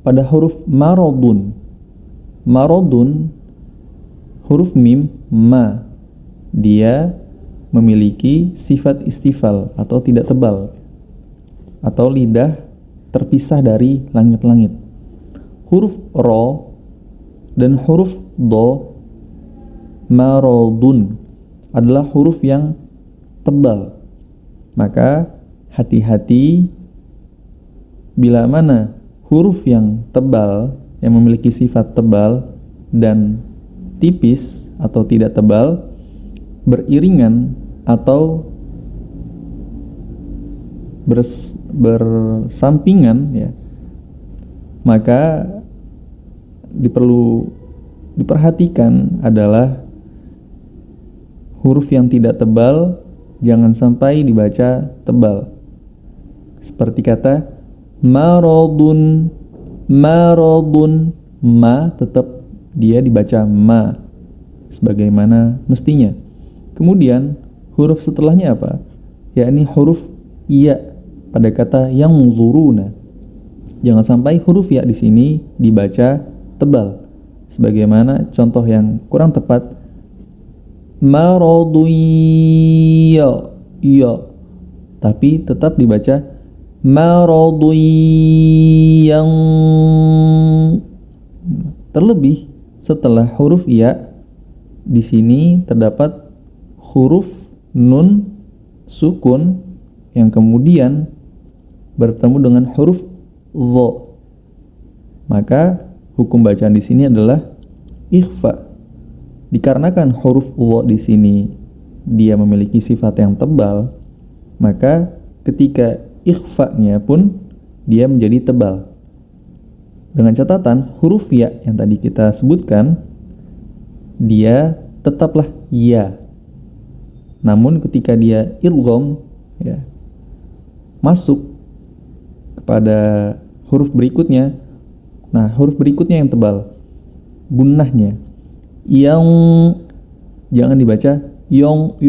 pada huruf maradun, huruf mim ma, dia memiliki sifat istifal atau tidak tebal, atau lidah terpisah dari langit-langit. Huruf ro dan huruf do, maradun, adalah huruf yang tebal. Maka hati-hati bila mana huruf yang tebal yang memiliki sifat tebal dan tipis atau tidak tebal beriringan atau bersampingan, ya, maka diperhatikan adalah huruf yang tidak tebal jangan sampai dibaca tebal. Seperti kata maradun, maradun, ma tetap dia dibaca ma sebagaimana mestinya. Kemudian huruf setelahnya apa? Yakni huruf ya pada kata yang zuruna. Jangan sampai huruf ya di sini dibaca tebal. Sebagaimana contoh yang kurang tepat, maradu ya, tapi tetap dibaca maradu yang. Terlebih setelah huruf ya di sini terdapat huruf nun sukun yang kemudian bertemu dengan huruf dha. Maka hukum bacaan di sini adalah ikhfa. Dikarenakan huruf dha di sini dia memiliki sifat yang tebal, maka ketika ikhfa-nya pun dia menjadi tebal. Dengan catatan huruf ya yang tadi kita sebutkan dia tetaplah ya. Namun ketika dia idgham, ya, masuk kepada huruf berikutnya, nah huruf berikutnya yang tebal, gunnahnya yang jangan dibaca yong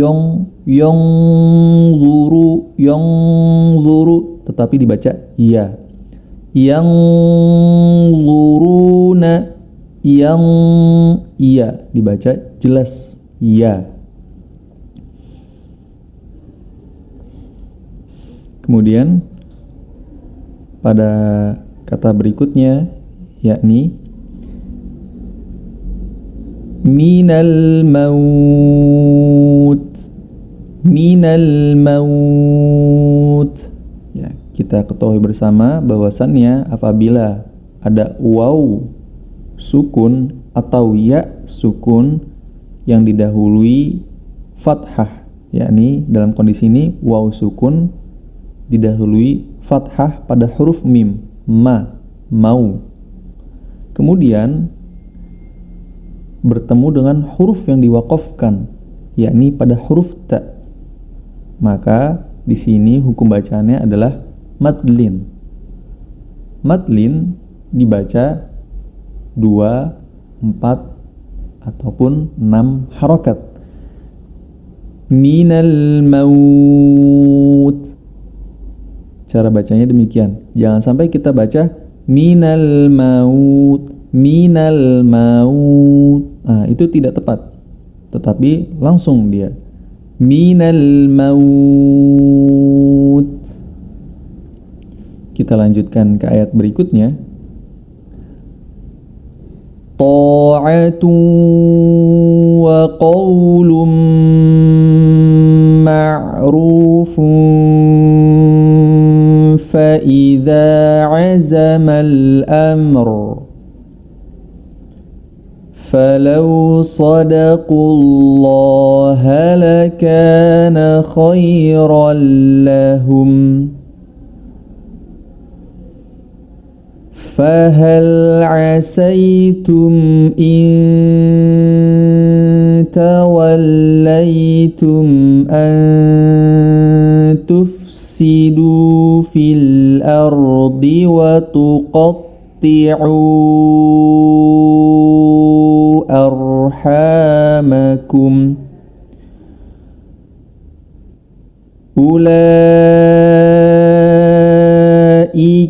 zuru, tetapi dibaca ya. Yang zuruna, yang iya dibaca jelas ya. Kemudian pada kata berikutnya yakni minal maut, minal maut. Ya, kita ketahui bersama bahwasannya apabila ada waw sukun atau ya sukun yang didahului fathah, yakni dalam kondisi ini waw sukun didahului fathah pada huruf mim, mau. Kemudian bertemu dengan huruf yang diwaqafkan, yakni pada huruf ta. Maka di sini hukum bacaannya adalah madlin. Madlin dibaca 2, 4 ataupun 6 harokat. Minal maut. Cara bacanya demikian. Jangan sampai kita baca minal maut, minal maut. Nah, itu tidak tepat. Tetapi langsung dia minal maut. Kita lanjutkan ke ayat berikutnya. Ta'atu wa qawlum ma'rufun fa idza 'azama al-amr falau sadaqullaha lakana khairan lahum. فهل عسيتم إن توليتم أن تفسدوا في الأرض وتقطعوا أرحامكم أولئك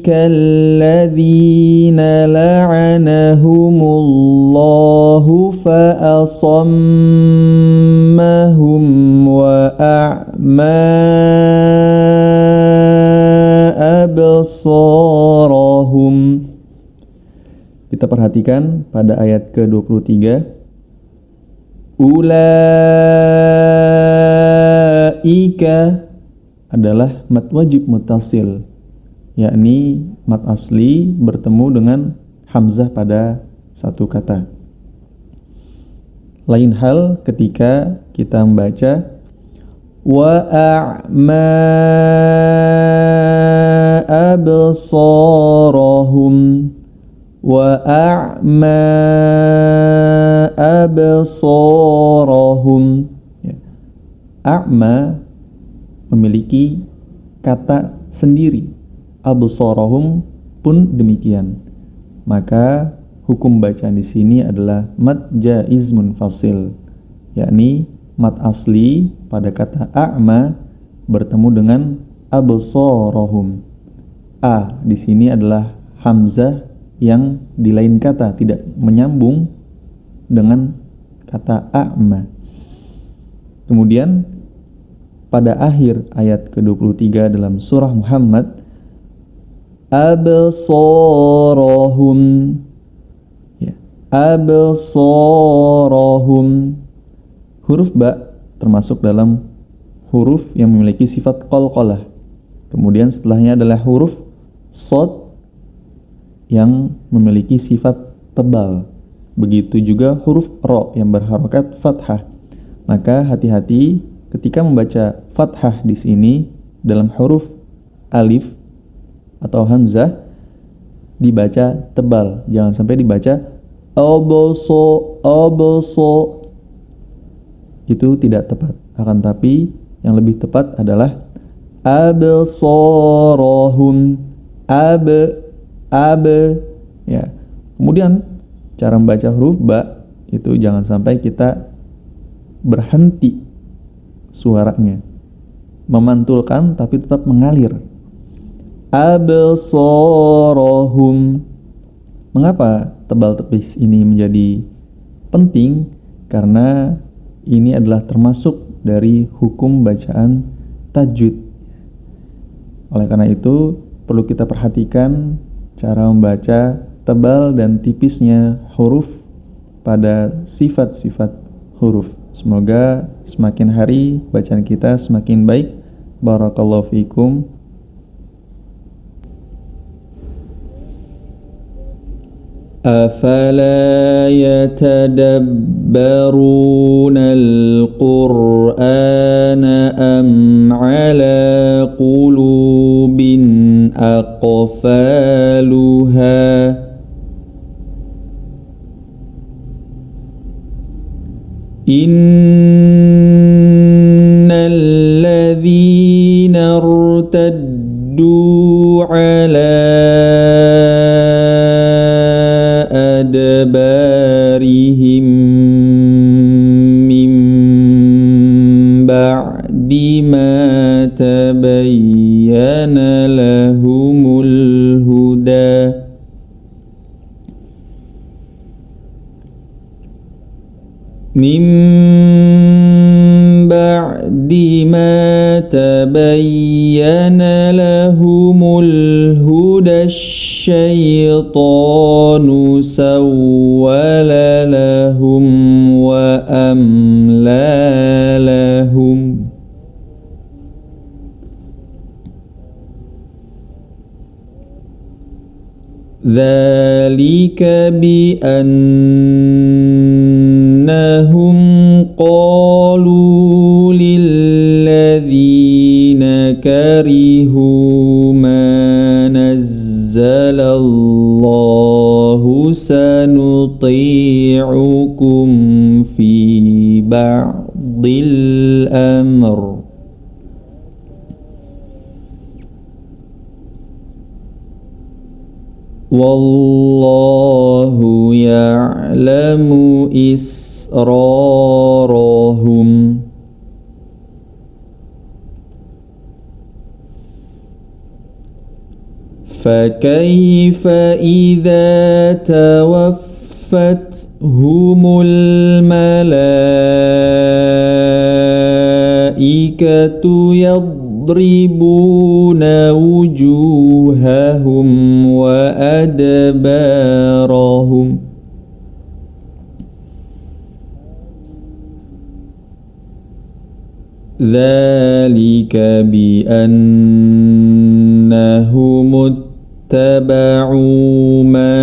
الذين لعنهم الله فأصمهم وأعمى أبصارهم. Kita perhatikan pada ayat ke-23. Ulaika adalah mad wajib muttasil, yakni mad asli bertemu dengan hamzah pada satu kata. Lain hal ketika kita membaca wa a'ma absarahum wa a'ma absarahum. A'ma memiliki kata sendiri, absarahum pun demikian. Maka hukum bacaan di sini adalah mad jaiz munfasil, yakni mad asli pada kata a'ma bertemu dengan absarahum. A di sini adalah hamzah yang di lain kata, tidak menyambung dengan kata a'ma. Kemudian pada akhir ayat ke-23 dalam surah Muhammad, absarahum, ya, absarahum, huruf ba termasuk dalam huruf yang memiliki sifat qalqalah. Kemudian setelahnya adalah huruf shad yang memiliki sifat tebal. Begitu juga huruf ra yang berharokat fathah. Maka hati-hati ketika membaca fathah di sini dalam huruf alif atau hamzah dibaca tebal, jangan sampai dibaca abso. Itu tidak tepat. Akan tapi yang lebih tepat adalah absarahum, ya. Kemudian cara membaca huruf ba itu jangan sampai kita berhenti suaranya, memantulkan tapi tetap mengalir. Absarahum. Mengapa tebal tepis ini menjadi penting? Karena ini adalah termasuk dari hukum bacaan tajwid. Oleh karena itu perlu kita perhatikan cara membaca tebal dan tipisnya huruf pada sifat-sifat huruf. Semoga semakin hari bacaan kita semakin baik. Barakallahu fikum. Afala yatadabbaruna al-Qur'ana am ala qulubin aqfaluha. Innal ladzina irtaddu ala adbarihim min ba'di ma tabayyana lahumul huda min ba'di ma tabayyana lahumul huda syaitanu sawwala lahum wa amla lahum. Dzalika bi annahum qalu lilladzina karihu ma nazzalallahu sanuti'ukum fi ba'dil amr. Wallahu ya'lamu israrahum. Fakaifa idza tawaffatuhumul malaikatu yadribuna wujuhahum wa adbarahum. Dzalika bi annahum اتبعوا ما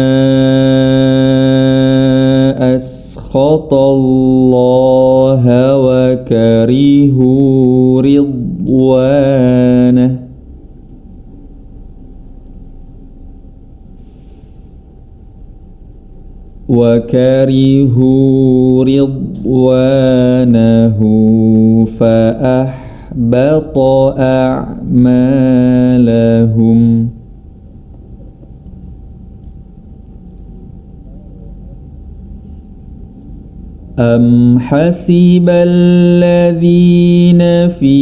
أسخط الله وكرهوا رضوانه فأحبط أعمالهم أم حسب الذين في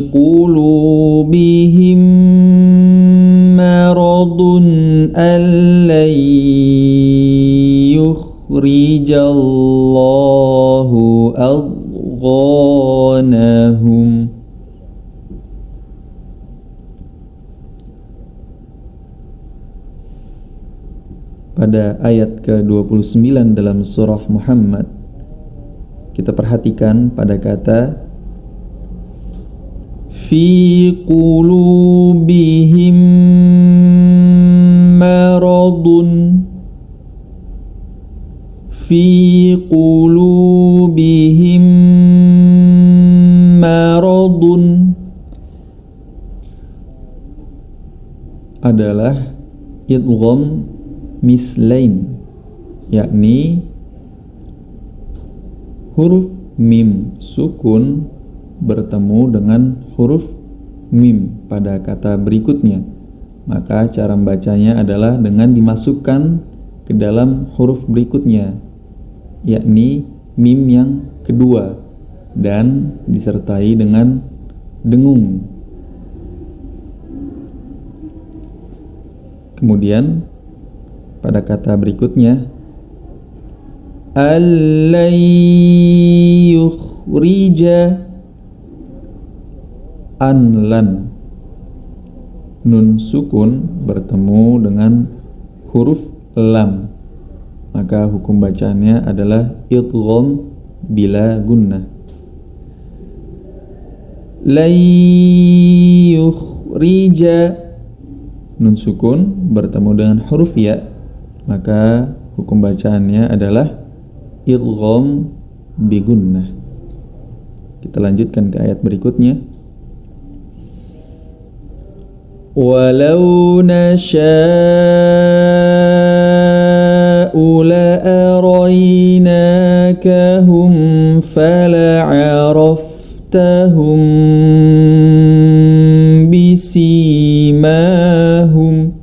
قلوبهم مرض أن لن يخرج الله أضغانهم. Pada ayat ke-29 dalam surah Muhammad, kita perhatikan pada kata fi qulubihim maradun, fi qulubihim maradun adalah idgham mislain, yakni huruf mim sukun bertemu dengan huruf mim pada kata berikutnya. Maka cara membacanya adalah dengan dimasukkan ke dalam huruf berikutnya, yakni mim yang kedua, dan disertai dengan dengung. Kemudian pada kata berikutnya allai yukhrija, anlan, nun sukun bertemu dengan huruf lam, maka hukum bacaannya adalah idgham bila gunnah. Lai yukhrija, nun sukun bertemu dengan huruf ya, maka hukum bacaannya adalah idgham bi gunnah. Kita lanjutkan ke ayat berikutnya. Walau nasha'u la'araynakahum fala'araftahum bisimahum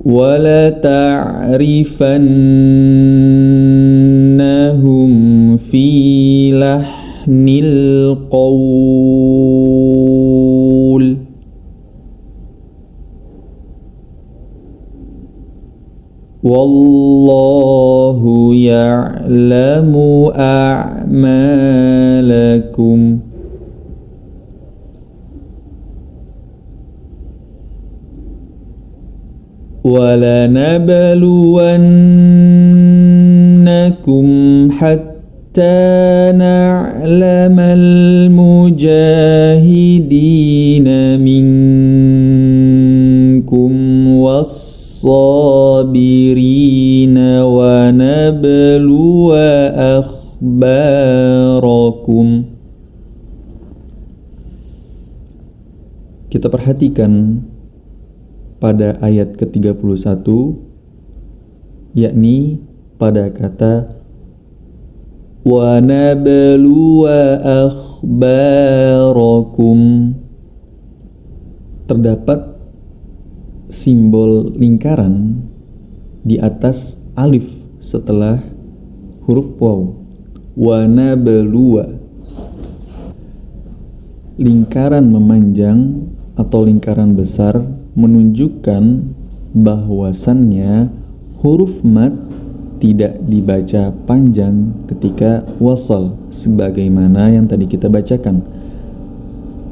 wala ta'rifannahum fi lahnil qawl wallahu ya'lamu a'malakum. وَلَنَبْلُوَنَّكُمْ حَتَّى نَعْلَمَ الْمُجَاهِدِينَ مِنكُمْ وَالصَّابِرِينَ وَنَبْلُوَ أَخْبَارَكُمْ. Kita perhatikan pada ayat ke-31, yakni pada kata wa nabluwa akhbarakum, terdapat simbol lingkaran di atas alif setelah huruf waw. Wa nabluwa, lingkaran memanjang atau lingkaran besar menunjukkan bahwasannya huruf mad tidak dibaca panjang ketika wasal, sebagaimana yang tadi kita bacakan.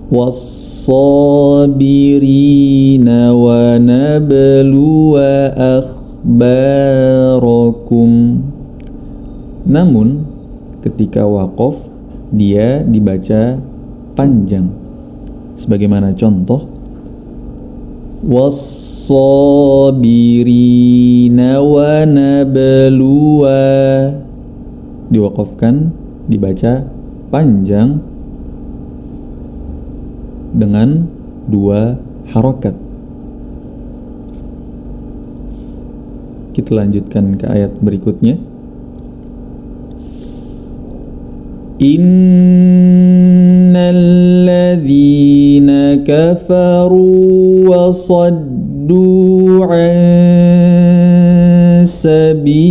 Was-sabirina wa nabluwa akhbarakum. Namun ketika waqaf dia dibaca panjang, Sebagaimana contoh, was-sabirina wa nabluwa, diwaqafkan, dibaca panjang dengan 2 harokat. Kita lanjutkan ke ayat berikutnya. Innal ladzina kafaru wa saddu an sabilillah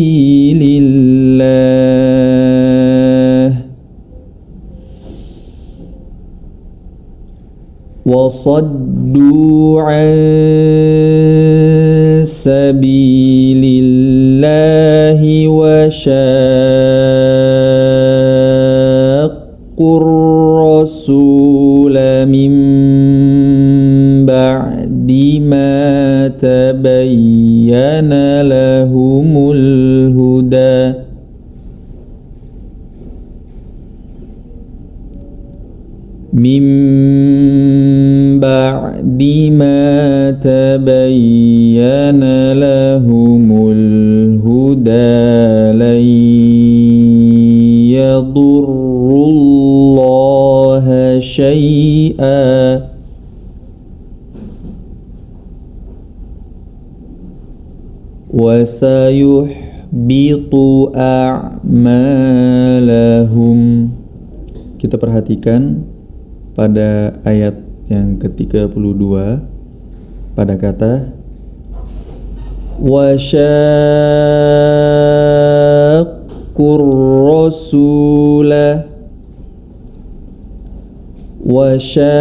wa saddu an sabilillahi wa syaqqur rasula min ba'di ma tabayyana lahumul huda min ba'di ma tabayyana lahumul huda lan yadurrullaha syai'a wa sayuhbitu a'malahum. Kita perhatikan pada ayat yang ke-32 pada kata wa syaqqur rasula, wa syaqqu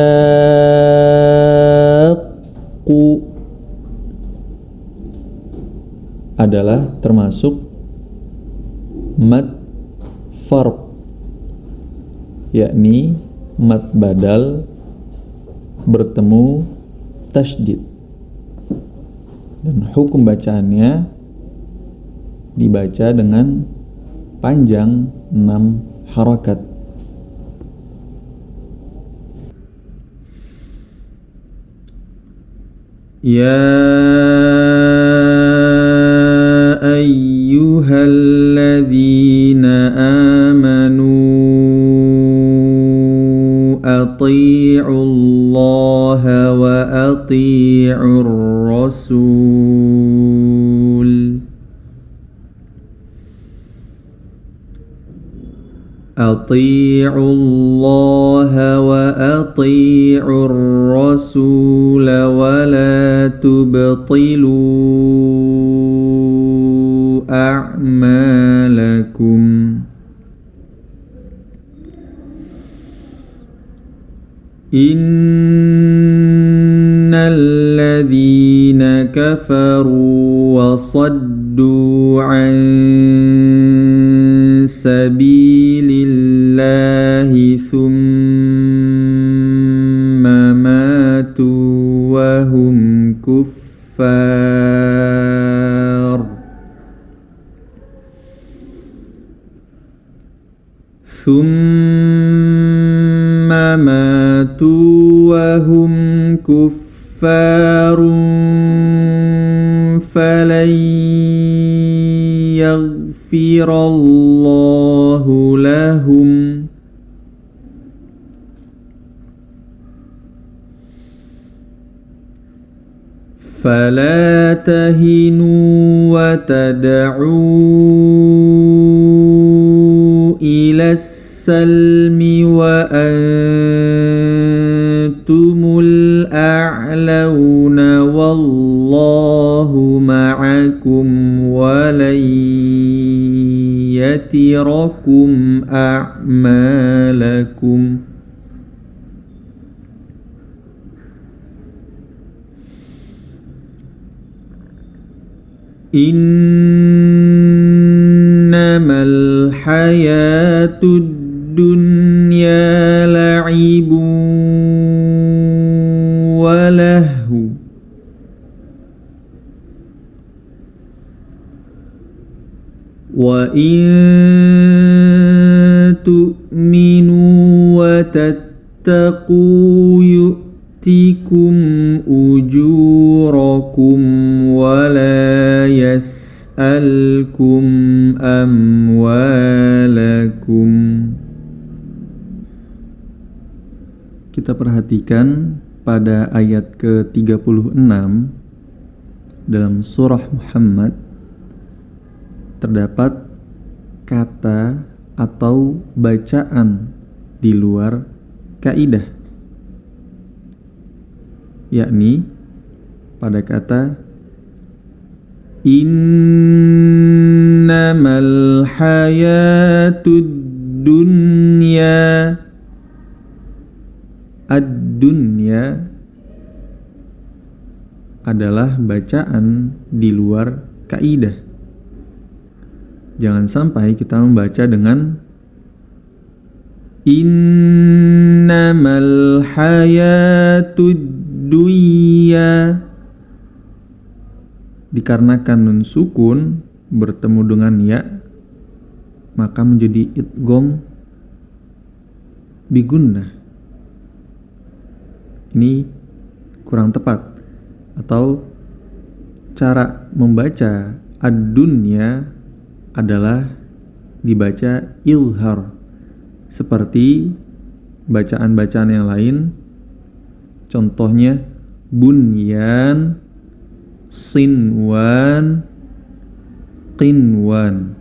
adalah termasuk mad farq, yakni mad badal bertemu tasydid, dan hukum bacaannya dibaca dengan panjang 6 harakat. Ya ayyuhalladzina amanu ati'ullaha wa ati'ur rasul. Ati'ullaha wa ati'ur rasul wa la tubtilu a'malakum. Innal ladzina kafaru wa saddu an sabilillahi thumma matu wa hum kuffar thumma matu wa hum kuffarun falan yaghfirallahu lahum fala tahinu wa tad'u ila salmi wa antumul a'launa wallahu ma'akum wa lan yatirakum a'malakum. Innamal hayatud dunya la'ibun wa lahu wa in tu'minu wa tattaqu yu'tikum ujurakum wa la yas'alkum amwalakum. Kita perhatikan pada ayat ke-36 dalam surah Muhammad terdapat kata atau bacaan di luar kaidah, yakni pada kata innamal hayatud dunya. Ad-dunya adalah bacaan di luar kaidah. Jangan sampai kita membaca dengan innamal hayatud dunya, dikarenakan nun sukun bertemu dengan ya maka menjadi idgham bigunnah. Ini kurang tepat, atau cara membaca ad-dunya adalah dibaca ilhar seperti bacaan-bacaan yang lain, contohnya bunyan, sinwan, qinwan.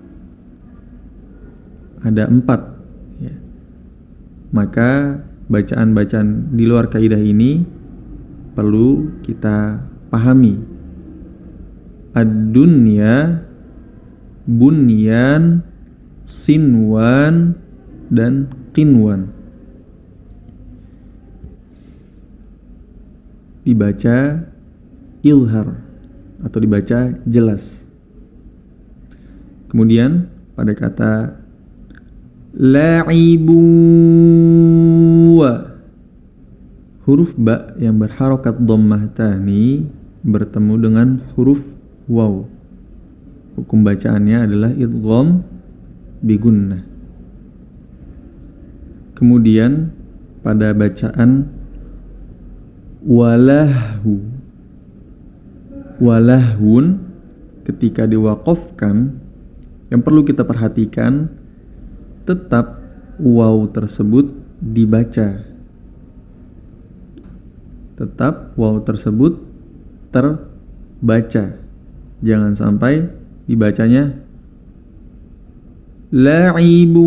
Ada 4 ya. Maka bacaan-bacaan di luar kaidah ini perlu kita pahami. Ad-dunya, bunyan, sinwan, dan qinwan dibaca ilhar atau dibaca jelas. Kemudian pada kata la'ibu, huruf ba yang berharokat dhammah tani bertemu dengan huruf waw. Hukum bacaannya adalah idgham bigunnah. Kemudian pada bacaan walahu, walahun ketika diwaqafkan, yang perlu kita perhatikan tetap waw tersebut dibaca. Tetap waw tersebut terbaca. Jangan sampai dibacanya la'ibu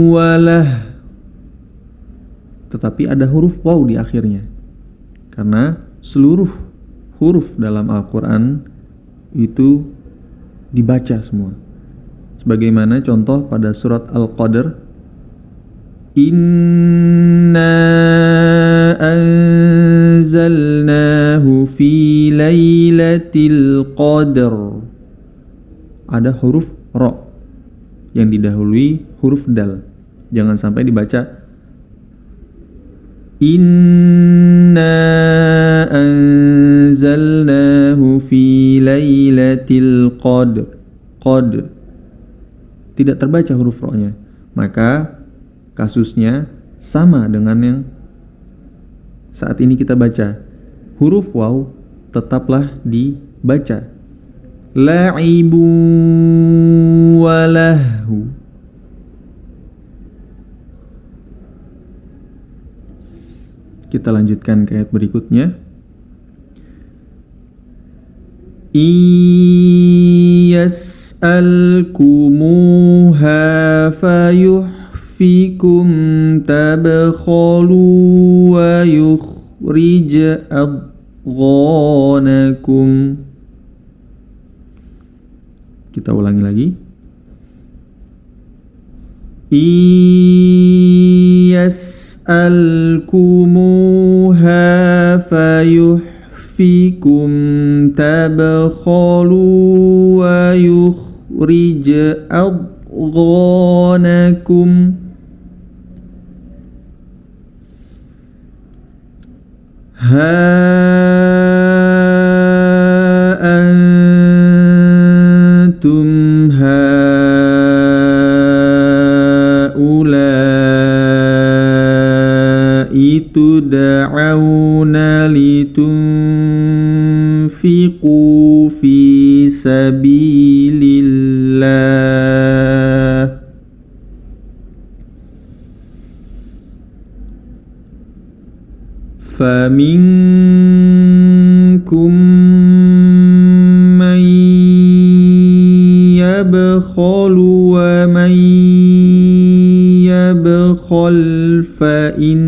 walah, tetapi ada huruf waw di akhirnya. Karena seluruh huruf dalam Al-Quran itu dibaca semua. Sebagaimana contoh pada surat Al-Qadr, inna anzalnahu fi lailatul qadr. Ada huruf ra yang didahului huruf dal. Jangan sampai dibaca inna anzalnahu fi lailatul qadr. Qad tidak terbaca huruf ra-nya. Maka kasusnya sama dengan yang saat ini kita baca. Huruf waw tetaplah dibaca. La'ibu walahu. Kita lanjutkan ke ayat berikutnya. Yas'alkumuha fayuhfikum tabkhalu wa yukhrij adghanakum. Kita ulangi lagi. Yas'alkumuha fayuhfikum tabkhalu wa yukhrij adghanakum. Antum haula'i tud'auna سبيل الله فمنكم من يبخل ومن يبخل فإنما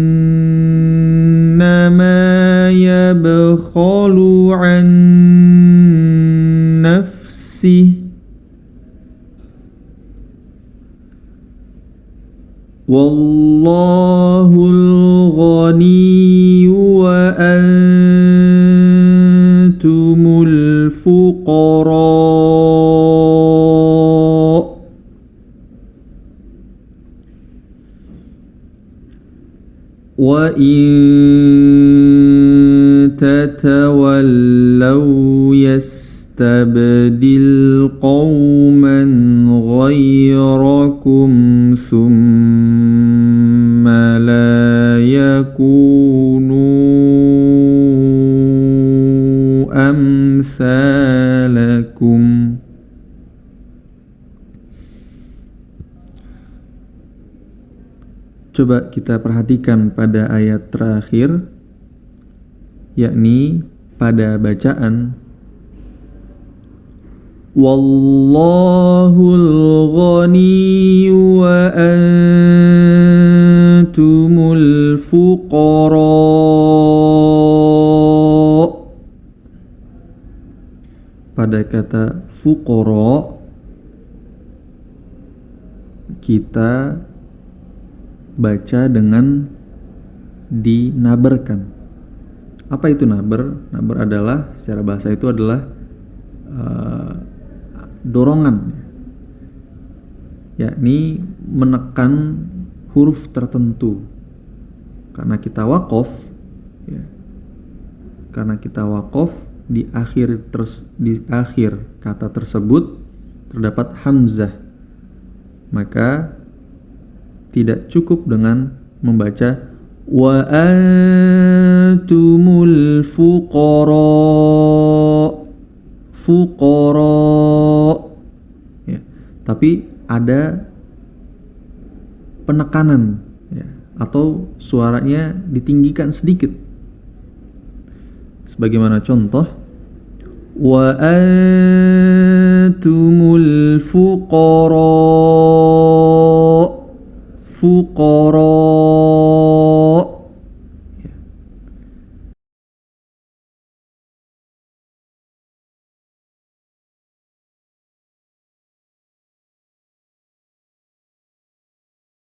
يبخل عن نفسه والله الغني وأنتم الفقراء وإن تتولوا يستبدل قوما غيركم ثم لا يكونوا أمثالكم. Coba kita perhatikan pada ayat terakhir, yakni pada bacaan Wallahul ghani wa antumul fuqara. Pada kata fuqara kita baca dengan dinaberkan. Apa itu naber? Naber adalah, secara bahasa itu adalah dorongan, yakni menekan huruf tertentu. Karena kita waqaf, ya, karena kita waqaf di akhir kata tersebut terdapat hamzah, maka tidak cukup dengan membaca wa antumul fuqara ya, tapi ada penekanan ya, atau suaranya ditinggikan sedikit, sebagaimana contoh wa antumul fuqara